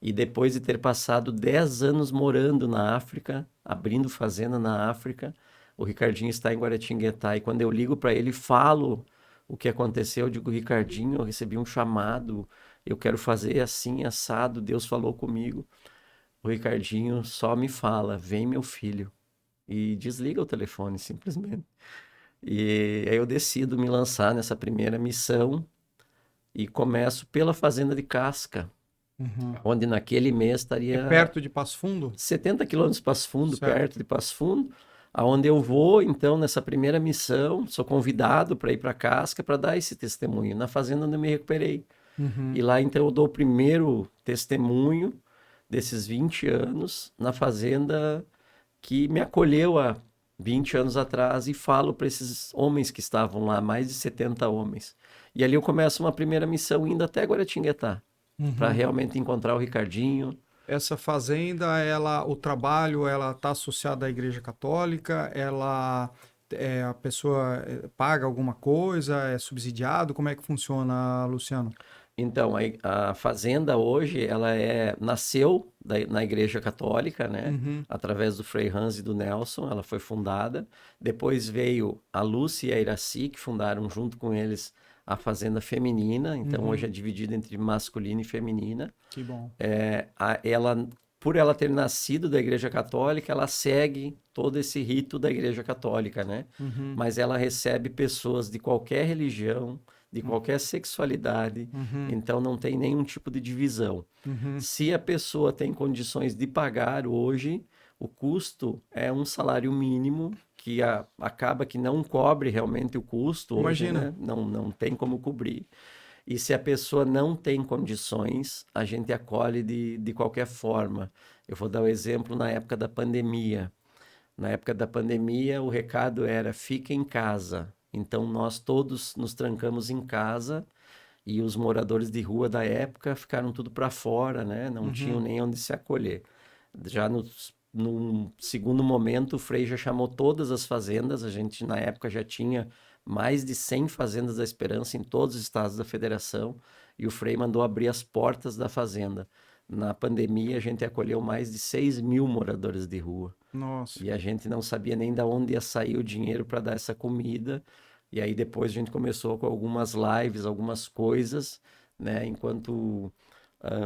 E depois de ter passado 10 anos morando na África, abrindo fazenda na África, o Ricardinho está em Guaratinguetá. E quando eu ligo para ele e falo o que aconteceu, eu digo: Ricardinho, eu recebi um chamado, eu quero fazer assim, assado, Deus falou comigo. O Ricardinho só me fala: vem, meu filho. E desliga o telefone, simplesmente. E aí eu decido me lançar nessa primeira missão e começo pela Fazenda de Casca, Uhum. onde naquele mês É estaria perto de Passo Fundo? 70 quilômetros de Passo Fundo, Certo. perto de Passo Fundo, aonde eu vou, então, nessa primeira missão, sou convidado para ir para Casca para dar esse testemunho, na fazenda onde eu me recuperei. Uhum. E lá, então, eu dou o primeiro testemunho desses 20 anos na fazenda que me acolheu há 20 anos atrás, e falo para esses homens que estavam lá, mais de 70 homens. E ali eu começo uma primeira missão indo até Guaratinguetá, para Uhum. realmente encontrar o Ricardinho. Essa fazenda, o trabalho, ela está associada à Igreja Católica? A pessoa paga alguma coisa? É subsidiado? Como é que funciona, Luciano? Então, a fazenda hoje, nasceu na Igreja Católica, né? Uhum. Através do Frei Hans e do Nelson, ela foi fundada. Depois veio a Lúcia e a Iraci, que fundaram junto com eles a Fazenda Feminina. Então, hoje Uhum. é dividida entre masculina e feminina. Que bom. Por ela ter nascido da Igreja Católica, ela segue todo esse rito da Igreja Católica, né? Uhum. Mas ela recebe pessoas de qualquer religião, de qualquer sexualidade, Uhum. então não tem nenhum tipo de divisão. Uhum. Se a pessoa tem condições de pagar hoje, o custo é um salário mínimo que acaba que não cobre realmente o custo hoje, Imagina. né? Não tem como cobrir. E se a pessoa não tem condições, a gente acolhe de qualquer forma. Eu vou dar o exemplo na época da pandemia. Na época da pandemia, o recado era: fique em casa. Então, nós todos nos trancamos em casa, e os moradores de rua da época ficaram tudo para fora, né? Não tinham Uhum. nem onde se acolher. Já num segundo momento, o Frei já chamou todas as fazendas. A gente, na época, já tinha mais de 100 fazendas da Esperança em todos os estados da federação, e o Frei mandou abrir as portas da fazenda. Na pandemia, a gente acolheu mais de 6.000 moradores de rua. Nossa. E a gente não sabia nem de onde ia sair o dinheiro para dar essa comida. E aí depois a gente começou com algumas lives, algumas coisas, né, enquanto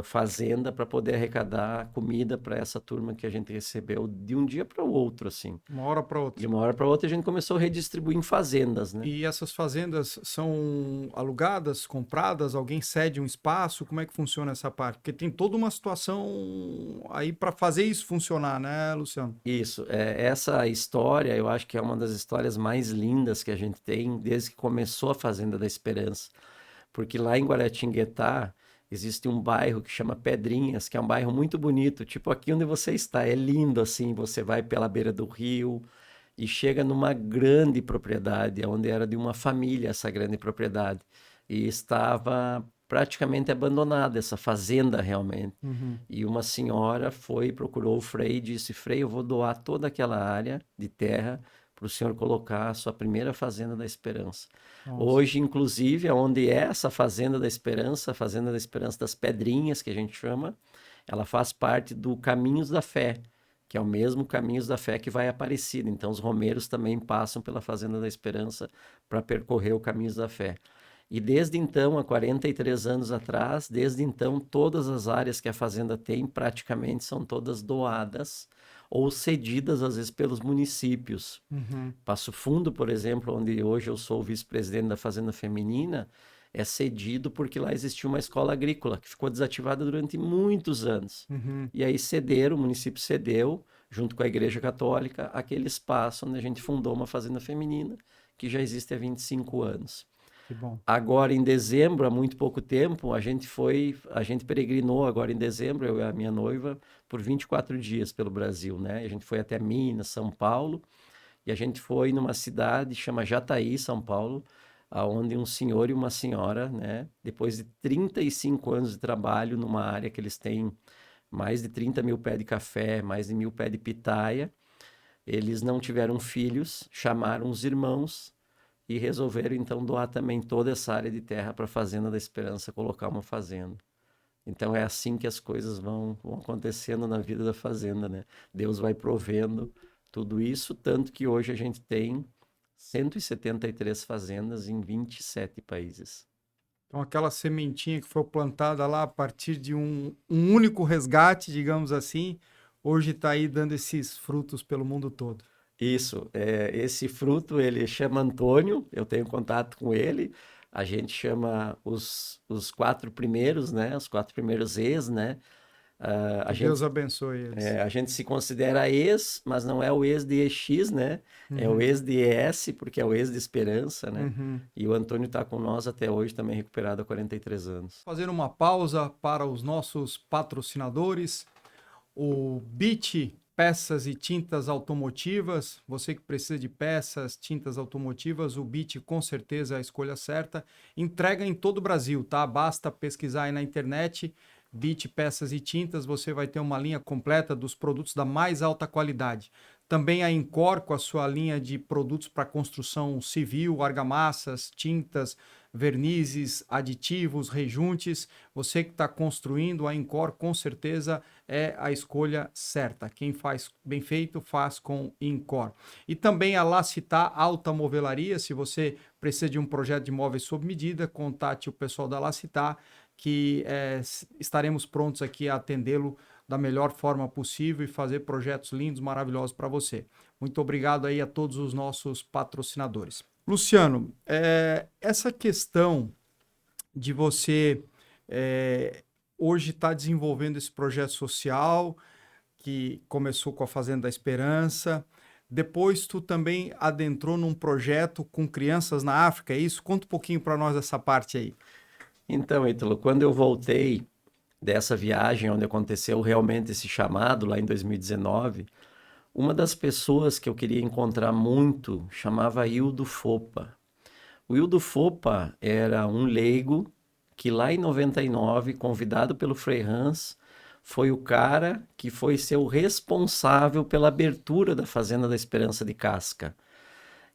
fazenda, para poder arrecadar comida para essa turma que a gente recebeu de um dia para o outro, assim. Uma hora para De outra. uma hora para outra a gente começou a redistribuir em fazendas, né? E essas fazendas são alugadas, compradas? Alguém cede um espaço? Como é que funciona essa parte? Porque tem toda uma situação aí para fazer isso funcionar, né, Luciano? Isso, essa história, eu acho que é uma das histórias mais lindas que a gente tem desde que começou a Fazenda da Esperança. Porque lá em Guaratinguetá existe um bairro que chama Pedrinhas, que é um bairro muito bonito, tipo aqui onde você está, é lindo assim, você vai pela beira do rio e chega numa grande propriedade, onde era de uma família essa grande propriedade, e estava praticamente abandonada essa fazenda realmente. Uhum. E uma senhora foi, procurou o Frei e disse: Frei, eu vou doar toda aquela área de terra para o senhor colocar a sua primeira Fazenda da Esperança. Nossa. Hoje, inclusive, onde é essa Fazenda da Esperança, a Fazenda da Esperança das Pedrinhas, que a gente chama, ela faz parte do Caminhos da Fé, que é o mesmo Caminhos da Fé que vai a Aparecida. Então, os romeiros também passam pela Fazenda da Esperança para percorrer o Caminhos da Fé. E desde então, há 43 anos atrás, desde então, todas as áreas que a fazenda tem praticamente são todas doadas ou cedidas, às vezes, pelos municípios. Uhum. Passo Fundo, por exemplo, onde hoje eu sou vice-presidente da Fazenda Feminina, é cedido porque lá existia uma escola agrícola que ficou desativada durante muitos anos. Uhum. E aí cederam, o município cedeu, junto com a Igreja Católica, aquele espaço onde a gente fundou uma Fazenda Feminina, que já existe há 25 anos. Que bom. Agora, em dezembro, há muito pouco tempo, a gente peregrinou agora em dezembro, eu e a minha noiva, por 24 dias pelo Brasil, né? A gente foi até Minas, São Paulo, e a gente foi numa cidade chama Jataí, São Paulo, aonde um senhor e uma senhora, né, depois de 35 anos de trabalho numa área que eles têm mais de 30 mil pés de café, mais de 1.000 pés de pitaia, eles não tiveram filhos, chamaram os irmãos e resolveram então doar também toda essa área de terra para a Fazenda da Esperança, colocar uma fazenda. Então é assim que as coisas vão acontecendo na vida da fazenda, né? Deus vai provendo tudo isso, tanto que hoje a gente tem 173 fazendas em 27 países. Então, aquela sementinha que foi plantada lá a partir de um único resgate, digamos assim, hoje está aí dando esses frutos pelo mundo todo. Isso, esse fruto ele chama Antônio, eu tenho contato com ele, a gente chama os 4 primeiros, né? Os 4 primeiros ex, né? Que Deus abençoe eles. A gente se considera ex, mas não é o ex de EX, né? É o Uhum, ex de ES, porque é o ex de Esperança, né? uhum. E o Antônio está com nós até hoje, também recuperado há 43 anos. Fazer uma pausa para os nossos patrocinadores. O BIT Peças e Tintas Automotivas. Você que precisa de peças, tintas automotivas, o BIT com certeza é a escolha certa. Entrega em todo o Brasil, tá? Basta pesquisar aí na internet, BIT Peças e Tintas, você vai ter uma linha completa dos produtos da mais alta qualidade. Também a Incor com a sua linha de produtos para construção civil, argamassas, tintas, vernizes, aditivos, rejuntes. Você que está construindo, a Incor com certeza é a escolha certa. Quem faz bem feito, faz com Incor. E também a Lacitar Alta Movelaria. Se você precisa de um projeto de móveis sob medida, contate o pessoal da Lacitar, que estaremos prontos aqui a atendê-lo da melhor forma possível e fazer projetos lindos, maravilhosos para você. Muito obrigado aí a todos os nossos patrocinadores. Luciano, essa questão de você hoje estar desenvolvendo esse projeto social que começou com a Fazenda da Esperança, depois tu também adentrou num projeto com crianças na África, é isso? Conta um pouquinho para nós essa parte aí. Então, Ítalo, quando eu voltei dessa viagem onde aconteceu realmente esse chamado lá em 2019, uma das pessoas que eu queria encontrar muito chamava Hildo Fopa. O Hildo Fopa era um leigo que lá em 99, convidado pelo Frei Hans, foi o cara que foi ser o responsável pela abertura da Fazenda da Esperança de Casca.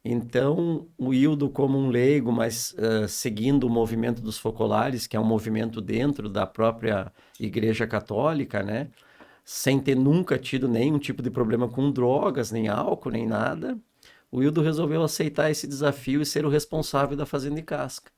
Então, o Hildo, como um leigo, mas seguindo o movimento dos focolares, que é um movimento dentro da própria Igreja Católica, né? Sem ter nunca tido nenhum tipo de problema com drogas, nem álcool, nem nada, o Hildo resolveu aceitar esse desafio e ser o responsável da Fazenda de Casca.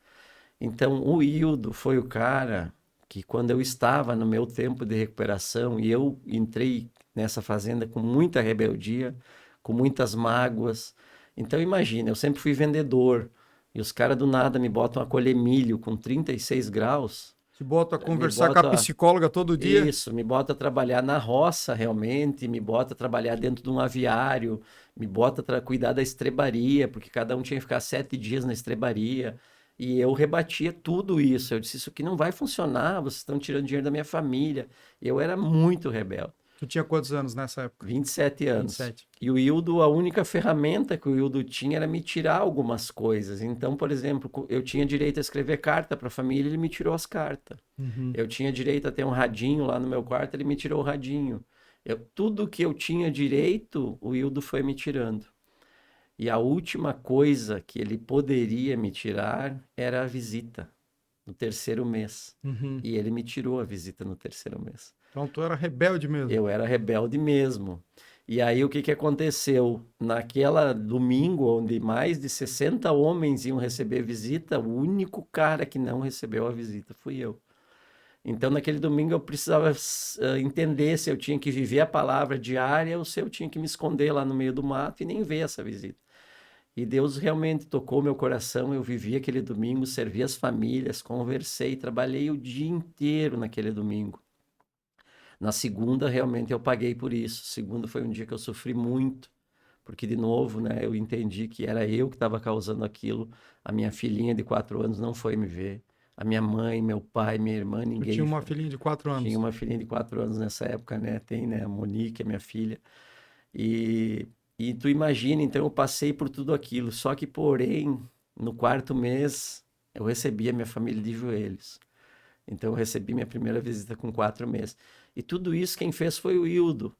Então, o Hildo foi o cara que, quando eu estava no meu tempo de recuperação e eu entrei nessa fazenda com muita rebeldia, com muitas mágoas. Então, imagina, eu sempre fui vendedor e os caras do nada me botam a colher milho com 36 graus. Te boto a Me conversar com a botam psicóloga todo dia. Isso, me bota a trabalhar na roça realmente, me bota a trabalhar dentro de um aviário, me bota a cuidar da estrebaria, porque cada um tinha que ficar 7 dias na estrebaria. E eu rebatia tudo isso. Eu disse, isso aqui não vai funcionar, vocês estão tirando dinheiro da minha família. Eu era muito rebelde. Tu tinha quantos anos nessa época? 27 anos. 27. E o Hildo, a única ferramenta que o Hildo tinha era me tirar algumas coisas. Então, por exemplo, eu tinha direito a escrever carta para a família, ele me tirou as cartas. Uhum. Eu tinha direito a ter um radinho lá no meu quarto, ele me tirou o radinho. Tudo que eu tinha direito, o Hildo foi me tirando. E a última coisa que ele poderia me tirar era a visita, no terceiro mês. Uhum. E ele me tirou a visita no terceiro mês. Então tu era rebelde mesmo. Eu era rebelde mesmo. E aí o que que aconteceu? Naquela domingo, onde mais de 60 homens iam receber visita, o único cara que não recebeu a visita fui eu. Então, naquele domingo, eu precisava entender se eu tinha que viver a palavra diária ou se eu tinha que me esconder lá no meio do mato e nem ver essa visita. E Deus realmente tocou meu coração. Eu vivi aquele domingo, servi as famílias, conversei, trabalhei o dia inteiro naquele domingo. Na segunda, realmente, eu paguei por isso. Segunda foi um dia que eu sofri muito, porque, de novo, né, eu entendi que era eu que estava causando aquilo. A minha filhinha de 4 anos não foi me ver. A minha mãe, meu pai, minha irmã, Tu ninguém tinha uma foi. filhinha de 4 anos. Tinha uma filhinha de 4 anos nessa época, né? Tem, né? A Monique, a minha filha. E, e tu imagina, então eu passei por tudo aquilo. Só que, porém, no quarto mês, eu recebi a minha família de joelhos. Então eu recebi minha primeira visita com 4 meses. E tudo isso quem fez foi o Hildo.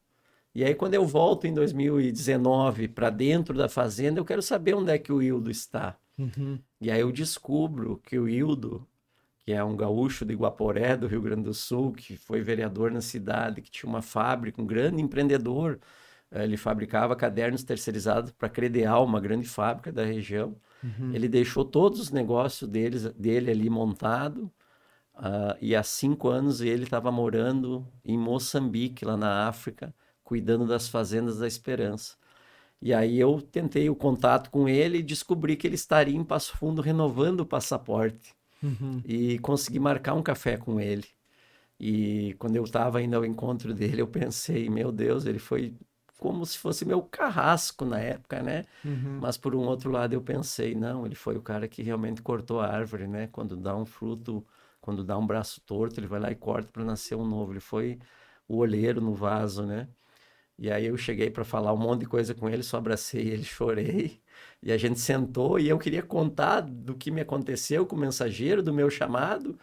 E aí, quando eu volto em 2019 para dentro da fazenda, eu quero saber onde é que o Hildo está. Uhum. E aí eu descubro que o Hildo, que é um gaúcho de Guaporé, do Rio Grande do Sul, que foi vereador na cidade, que tinha uma fábrica, um grande empreendedor. Ele fabricava cadernos terceirizados para a Credeal, uma grande fábrica da região. Uhum. Ele deixou todos os negócios dele ali montado, e há 5 anos ele estava morando em Moçambique, lá na África, cuidando das fazendas da Esperança. E aí eu tentei o contato com ele e descobri que ele estaria em Passo Fundo renovando o passaporte. Uhum. E consegui marcar um café com ele. E quando eu estava indo ao encontro dele, eu pensei, meu Deus, ele foi como se fosse meu carrasco na época, né? Uhum. Mas por um outro lado eu pensei, não, ele foi o cara que realmente cortou a árvore, né? Quando dá um fruto, quando dá um braço torto, ele vai lá e corta para nascer um novo. Ele foi o olheiro no vaso, né? E aí eu cheguei para falar um monte de coisa com ele, só abracei ele, chorei. E a gente sentou e eu queria contar do que me aconteceu com o mensageiro, do meu chamado.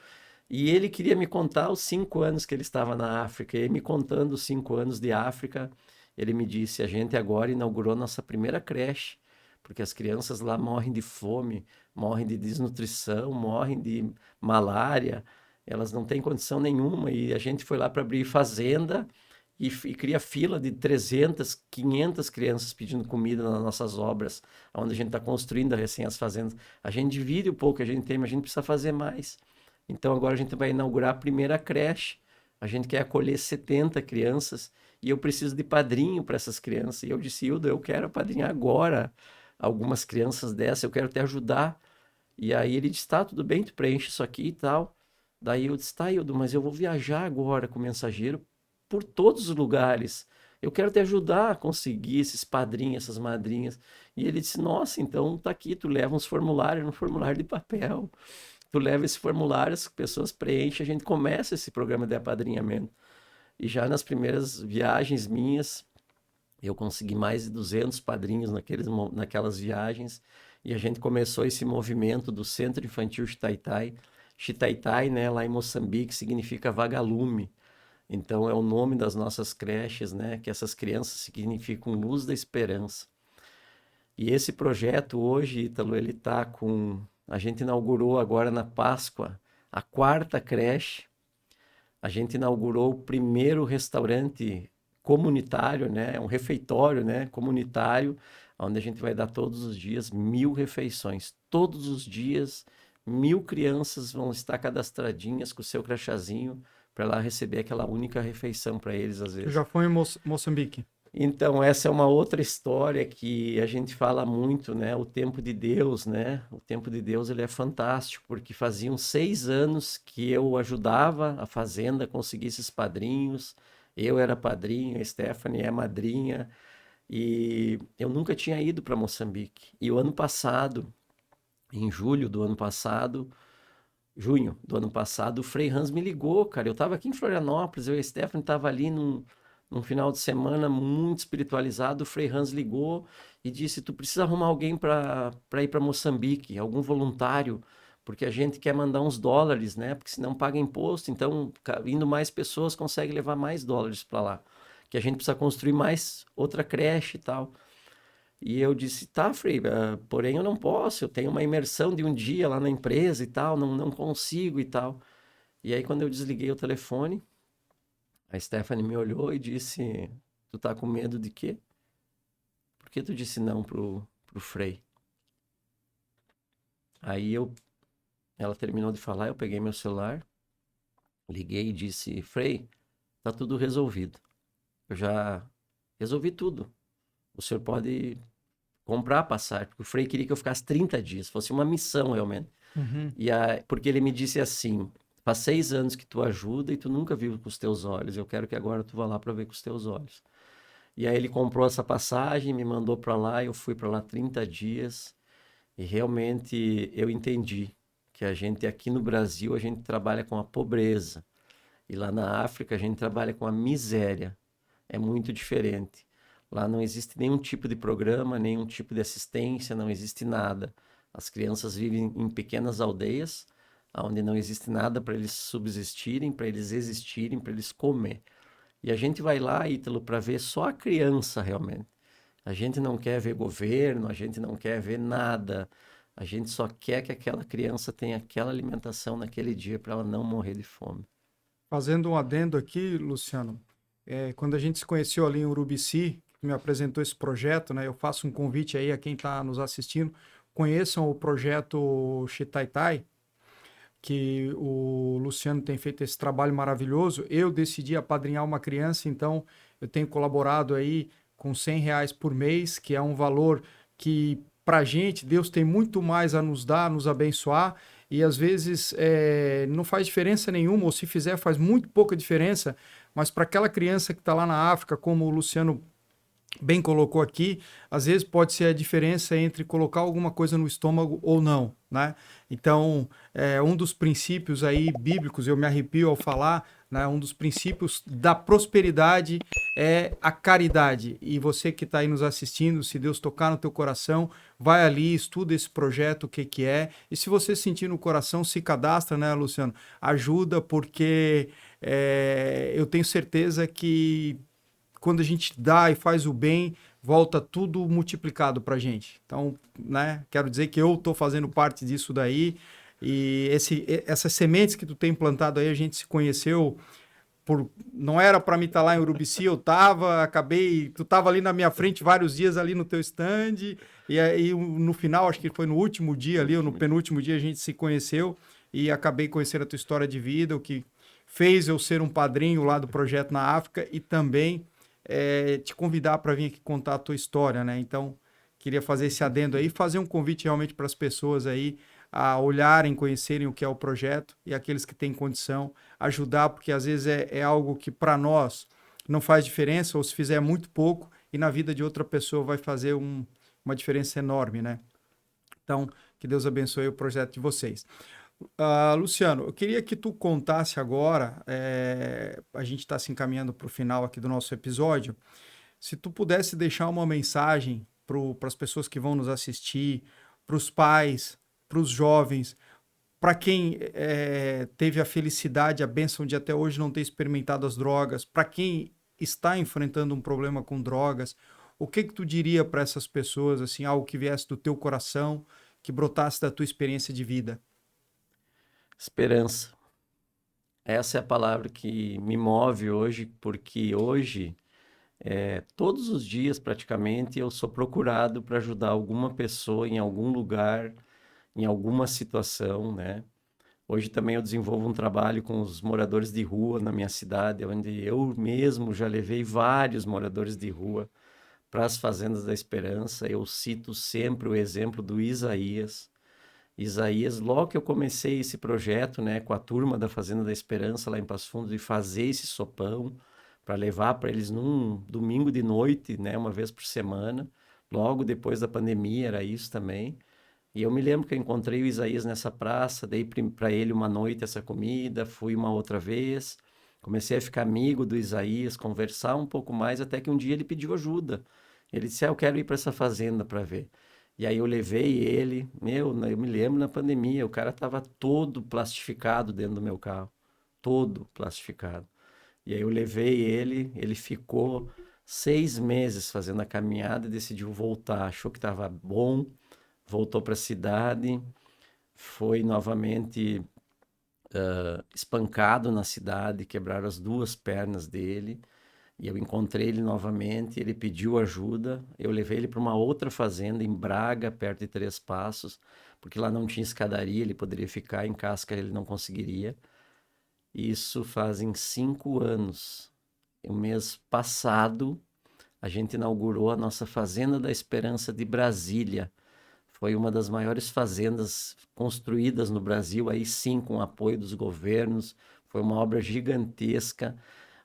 E ele queria me contar os 5 anos que ele estava na África. E me contando os 5 anos de África, ele me disse: a gente agora inaugurou nossa primeira creche, porque as crianças lá morrem de fome, morrem de desnutrição, morrem de malária, elas não têm condição nenhuma. E a gente foi lá para abrir fazenda e cria fila de 300, 500 crianças pedindo comida nas nossas obras, onde a gente está construindo recém as fazendas. A gente divide o pouco que a gente tem, mas a gente precisa fazer mais. Então agora a gente vai inaugurar a primeira creche. A gente quer acolher 70 crianças e eu preciso de padrinho para essas crianças. E eu disse, Hildo, eu quero apadrinhar agora algumas crianças dessas, eu quero te ajudar. E aí ele disse, tá, tudo bem, tu preenche isso aqui e tal. Daí eu disse, tá, Hildo, mas eu vou viajar agora com o mensageiro por todos os lugares. Eu quero te ajudar a conseguir esses padrinhos, essas madrinhas. E ele disse, nossa, então tá aqui, tu leva uns formulários, um formulário de papel. Tu leva esse formulário, as pessoas preenchem, a gente começa esse programa de apadrinhamento. E já nas primeiras viagens minhas, eu consegui mais de 200 padrinhos naquelas viagens. E a gente começou esse movimento do Centro Infantil Chitaitai. Chitaitai, né, lá em Moçambique, significa vagalume. Então é o nome das nossas creches, né, que essas crianças significam luz da esperança. E esse projeto hoje, Ítalo, ele está com... A gente inaugurou agora na Páscoa a quarta creche. A gente inaugurou o primeiro restaurante comunitário, né? Um refeitório, né? Comunitário, onde a gente vai dar todos os dias 1.000 refeições. Todos os dias, 1.000 crianças vão estar cadastradinhas com o seu crachazinho para lá receber aquela única refeição para eles, às Tu vezes. já foi em Moçambique? Então, essa é uma outra história que a gente fala muito, né? O tempo de Deus, né? O tempo de Deus, ele é fantástico, porque faziam 6 anos que eu ajudava a fazenda a conseguir esses padrinhos. Eu era padrinho, a Stephanie é madrinha, e eu nunca tinha ido para Moçambique. E o ano passado, em julho do ano passado, junho do ano passado, o Frei Hans me ligou, cara. Eu estava aqui em Florianópolis, eu e a Stephanie estava ali num final de semana muito espiritualizado. O Frei Hans ligou e disse: Tu precisa arrumar alguém para ir para Moçambique, algum voluntário, porque a gente quer mandar uns dólares, né? Porque senão paga imposto. Então, indo mais pessoas, consegue levar mais dólares para lá. Que a gente precisa construir mais outra creche e tal. E eu disse, tá, Frei, porém eu não posso, eu tenho uma imersão de um dia lá na empresa e tal, não consigo e tal. E aí, quando eu desliguei o telefone, a Stephanie me olhou e disse, tu tá com medo de quê? Por que tu disse não pro Frei? Aí ela terminou de falar, eu peguei meu celular, liguei e disse, Frei, tá tudo resolvido. Eu já resolvi tudo. O senhor pode comprar a passagem, porque o Frei queria que eu ficasse 30 dias, fosse uma missão realmente. Uhum. Porque ele me disse assim: faz 6 anos que tu ajuda e tu nunca viu com os teus olhos. Eu quero que agora tu vá lá para ver com os teus olhos. E aí ele comprou essa passagem, me mandou para lá. Eu fui para lá 30 dias e realmente eu entendi que a gente aqui no Brasil a gente trabalha com a pobreza e lá na África a gente trabalha com a miséria. É muito diferente. Lá não existe nenhum tipo de programa, nenhum tipo de assistência, não existe nada. As crianças vivem em pequenas aldeias, onde não existe nada para eles subsistirem, para eles existirem, para eles comer. E a gente vai lá, Ítalo, para ver só a criança realmente. A gente não quer ver governo, a gente não quer ver nada. A gente só quer que aquela criança tenha aquela alimentação naquele dia para ela não morrer de fome. Fazendo um adendo aqui, Luciano, quando a gente se conheceu ali em Urubici, me apresentou esse projeto, né? Eu faço um convite aí a quem está nos assistindo, conheçam o projeto Chitaitai, que o Luciano tem feito esse trabalho maravilhoso. Eu decidi apadrinhar uma criança, então eu tenho colaborado aí com R$ 100 por mês, que é um valor que, para a gente, Deus tem muito mais a nos dar, a nos abençoar, e às vezes não faz diferença nenhuma, ou se fizer faz muito pouca diferença, mas para aquela criança que está lá na África, como o Luciano bem colocou aqui, às vezes pode ser a diferença entre colocar alguma coisa no estômago ou não, né? Então, um dos princípios aí bíblicos, eu me arrepio ao falar, né? Um dos princípios da prosperidade é a caridade. E você que está aí nos assistindo, se Deus tocar no teu coração, vai ali, estuda esse projeto, o que que é. E se você sentir no coração, se cadastra, né, Luciano? Ajuda, porque eu tenho certeza que quando a gente dá e faz o bem, volta tudo multiplicado para a gente. Então, né, quero dizer que eu estou fazendo parte disso daí. E essas sementes que tu tem plantado aí, a gente se conheceu não era para mim estar lá em Urubici, eu tava, acabei, tu tava ali na minha frente vários dias ali no teu stand, e aí no final, acho que foi no último dia ali, ou no penúltimo dia, a gente se conheceu e acabei conhecendo a tua história de vida, o que fez eu ser um padrinho lá do projeto na África e também te convidar para vir aqui contar a tua história, né? Então, queria fazer esse adendo aí, fazer um convite realmente para as pessoas aí a olharem, conhecerem o que é o projeto e aqueles que têm condição, ajudar, porque às vezes é algo que para nós não faz diferença, ou se fizer muito pouco, e na vida de outra pessoa vai fazer uma diferença enorme, né? Então, que Deus abençoe o projeto de vocês. Luciano, eu queria que tu contasse agora, a gente está se encaminhando para o final aqui do nosso episódio, se tu pudesse deixar uma mensagem para as pessoas que vão nos assistir, para os pais, para os jovens, para quem teve a felicidade, a bênção de até hoje não ter experimentado as drogas, para quem está enfrentando um problema com drogas, o que que tu diria para essas pessoas, assim, algo que viesse do teu coração, que brotasse da tua experiência de vida? Esperança. Essa é a palavra que me move hoje, porque hoje, todos os dias praticamente, eu sou procurado para ajudar alguma pessoa em algum lugar, em alguma situação, né? Hoje também eu desenvolvo um trabalho com os moradores de rua na minha cidade, onde eu mesmo já levei vários moradores de rua para as Fazendas da Esperança. Eu cito sempre o exemplo do Isaías. Isaías, logo que eu comecei esse projeto, né, com a turma da Fazenda da Esperança lá em Passo Fundo, de fazer esse sopão para levar para eles num domingo de noite, né, uma vez por semana, logo depois da pandemia, era isso também. E eu me lembro que eu encontrei o Isaías nessa praça, dei para ele uma noite essa comida, fui uma outra vez, comecei a ficar amigo do Isaías, conversar um pouco mais, até que um dia ele pediu ajuda. Ele disse, eu quero ir para essa fazenda para ver. E aí eu levei ele, eu me lembro na pandemia, o cara estava todo plastificado dentro do meu carro, todo plastificado. E aí eu levei ele, ele ficou 6 meses fazendo a caminhada e decidiu voltar, achou que estava bom, voltou para a cidade, foi novamente espancado na cidade, quebraram as duas pernas dele, e eu encontrei ele novamente, ele pediu ajuda, eu levei ele para uma outra fazenda em Braga, perto de Três Passos, porque lá não tinha escadaria, ele poderia ficar, em Casca ele não conseguiria. Isso fazem 5 anos. O mês passado, a gente inaugurou a nossa Fazenda da Esperança de Brasília. Foi uma das maiores fazendas construídas no Brasil, aí sim, com o apoio dos governos. Foi uma obra gigantesca,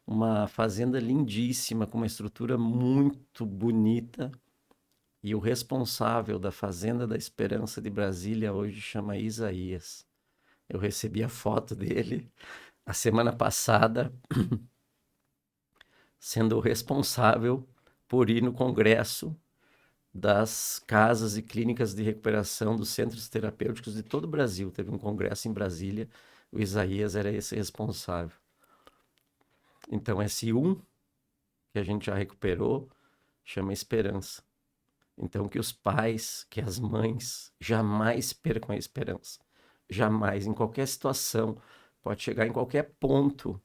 uma fazenda lindíssima, com uma estrutura muito bonita. E o responsável da Fazenda da Esperança de Brasília hoje chama Isaías. Eu recebi a foto dele a semana passada, sendo o responsável por ir no congresso das casas e clínicas de recuperação dos centros terapêuticos de todo o Brasil. Teve um congresso em Brasília, o Isaías era esse responsável. Então, esse que a gente já recuperou, chama esperança. Então, que os pais, que as mães jamais percam a esperança. Jamais, em qualquer situação, pode chegar em qualquer ponto.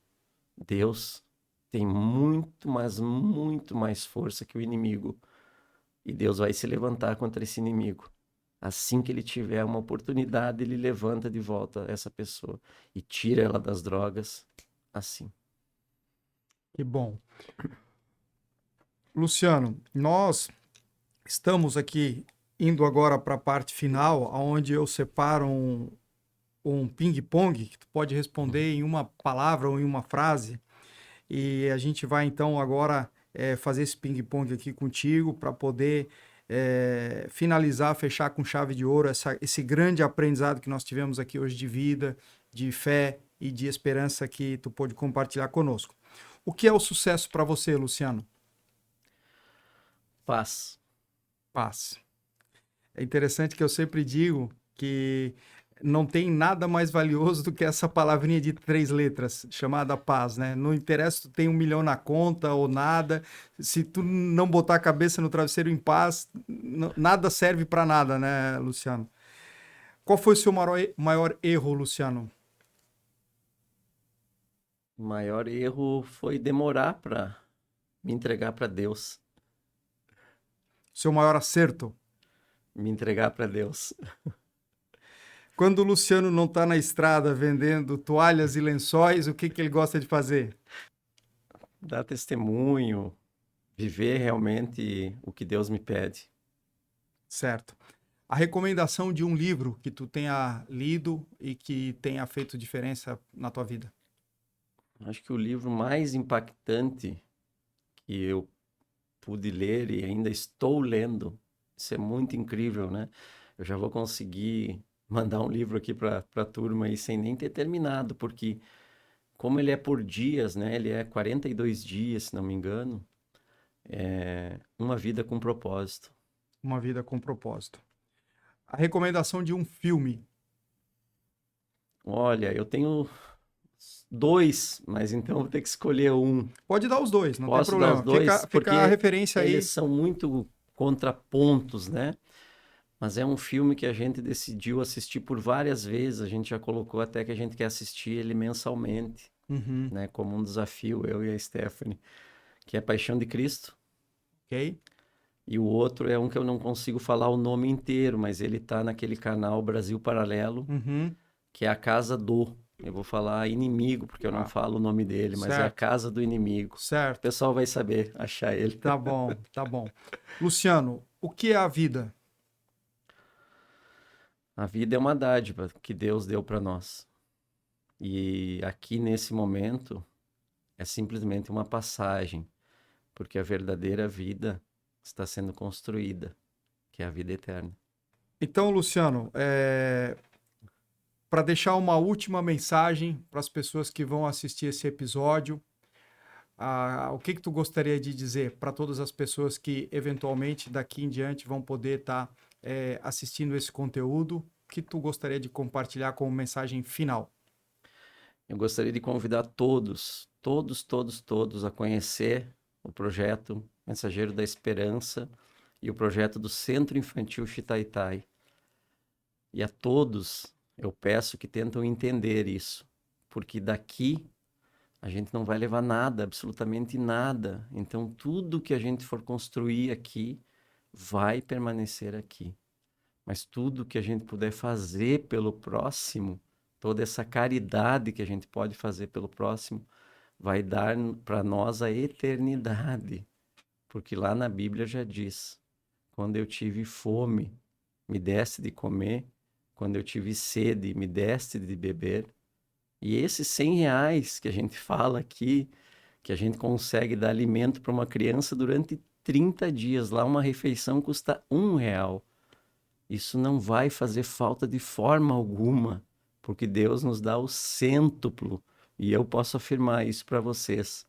Deus tem muito, mas muito mais força que o inimigo. E Deus vai se levantar contra esse inimigo. Assim que ele tiver uma oportunidade, ele levanta de volta essa pessoa e tira ela das drogas. Assim. Que bom. Luciano, nós estamos aqui indo agora para a parte final, onde eu separo um ping-pong que tu pode responder em uma palavra ou em uma frase. E a gente vai então agora fazer esse ping-pong aqui contigo para poder finalizar, fechar com chave de ouro esse grande aprendizado que nós tivemos aqui hoje de vida, de fé e de esperança que tu pôde compartilhar conosco. O que é o sucesso para você, Luciano? Paz. Paz. É interessante que eu sempre digo que não tem nada mais valioso do que essa palavrinha de 3 letras, chamada paz, né? Não interessa se tu tem 1 milhão na conta ou nada, se tu não botar a cabeça no travesseiro em paz, nada serve para nada, né, Luciano? Qual foi o seu maior erro, Luciano? O maior erro foi demorar para me entregar para Deus. Seu maior acerto? Me entregar para Deus. Quando o Luciano não está na estrada vendendo toalhas e lençóis, o que ele gosta de fazer? Dar testemunho, viver realmente o que Deus me pede. Certo. A recomendação de um livro que tu tenha lido e que tenha feito diferença na tua vida? Acho que o livro mais impactante que eu pude ler e ainda estou lendo, isso é muito incrível, né? Eu já vou conseguir mandar um livro aqui para a turma aí sem nem ter terminado, porque como ele é por dias, né? Ele é 42 dias, se não me engano, é uma vida com propósito. Uma vida com propósito. A recomendação de um filme? Olha, eu tenho dois, mas então vou ter que escolher um. Pode dar os dois, não tem Posso dar os problema. dois? Fica a Porque referência aí. eles são muito contrapontos, né? Mas é um filme que a gente decidiu assistir por várias vezes. A gente já colocou até que a gente quer assistir ele mensalmente, Uhum. né? Como um desafio, eu e a Stephanie, que é Paixão de Cristo. Ok? E o outro é um que eu não consigo falar o nome inteiro, mas ele tá naquele canal Brasil Paralelo, Uhum. que é a Casa do. Eu vou falar inimigo, porque eu não Ah, falo o nome dele, mas é a certo, Casa do Inimigo. O certo. pessoal vai saber achar ele. Tá bom, tá bom. Luciano, o que é a vida? A vida é uma dádiva que Deus deu para nós. E aqui nesse momento é simplesmente uma passagem, porque a verdadeira vida está sendo construída, que é a vida eterna. Então, Luciano, para deixar uma última mensagem para as pessoas que vão assistir esse episódio, o que tu gostaria de dizer para todas as pessoas que eventualmente daqui em diante vão poder estar assistindo esse conteúdo? O que tu gostaria de compartilhar como mensagem final? Eu gostaria de convidar todos, todos, todos, todos a conhecer o projeto Mensageiro da Esperança e o projeto do Centro Infantil Chitaitai. E a todos eu peço que tentam entender isso, porque daqui a gente não vai levar nada, absolutamente nada. Então tudo que a gente for construir aqui vai permanecer aqui. Mas tudo que a gente puder fazer pelo próximo, toda essa caridade que a gente pode fazer pelo próximo, vai dar para nós a eternidade. Porque lá na Bíblia já diz: quando eu tive fome, me deste de comer, quando eu tive sede, me deste de beber. E esses R$ 100 que a gente fala aqui, que a gente consegue dar alimento para uma criança durante 30 dias, lá uma refeição custa R$ 1. Isso não vai fazer falta de forma alguma, porque Deus nos dá o cêntuplo. E eu posso afirmar isso para vocês,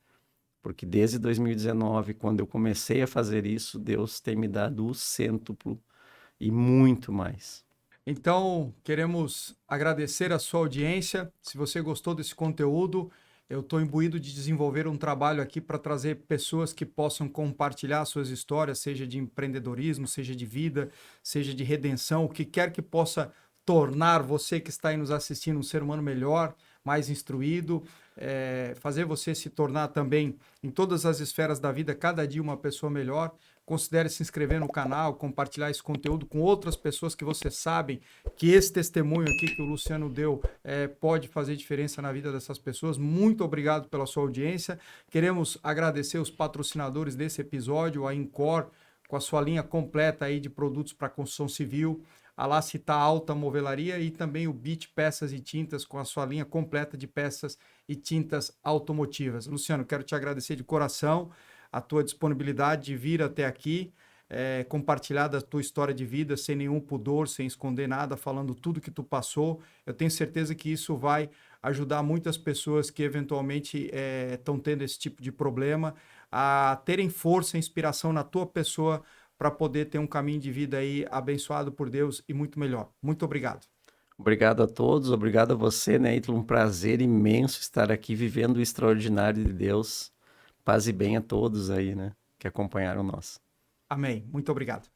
porque desde 2019, quando eu comecei a fazer isso, Deus tem me dado o cêntuplo e muito mais. Então, queremos agradecer a sua audiência. Se você gostou desse conteúdo, Eu estou imbuído de desenvolver um trabalho aqui para trazer pessoas que possam compartilhar suas histórias, seja de empreendedorismo, seja de vida, seja de redenção, o que quer que possa tornar você que está aí nos assistindo um ser humano melhor, mais instruído, fazer você se tornar também, em todas as esferas da vida, cada dia uma pessoa melhor. Considere se inscrever no canal, compartilhar esse conteúdo com outras pessoas que você sabe que esse testemunho aqui que o Luciano deu pode fazer diferença na vida dessas pessoas. Muito obrigado pela sua audiência. Queremos agradecer os patrocinadores desse episódio, a Incor, com a sua linha completa aí de produtos para construção civil, a La Cita Alta Movelaria e também o Beach Peças e Tintas, com a sua linha completa de peças e tintas automotivas. Luciano, quero te agradecer de coração a tua disponibilidade de vir até aqui, compartilhar da tua história de vida sem nenhum pudor, sem esconder nada, falando tudo que tu passou. Eu tenho certeza que isso vai ajudar muitas pessoas que eventualmente estão tendo esse tipo de problema a terem força e inspiração na tua pessoa para poder ter um caminho de vida aí abençoado por Deus e muito melhor. Muito obrigado. Obrigado a todos, obrigado a você, né, Ítalo? Um prazer imenso estar aqui vivendo o extraordinário de Deus. Paz e bem a todos aí, né, que acompanharam nós. Amém. Muito obrigado.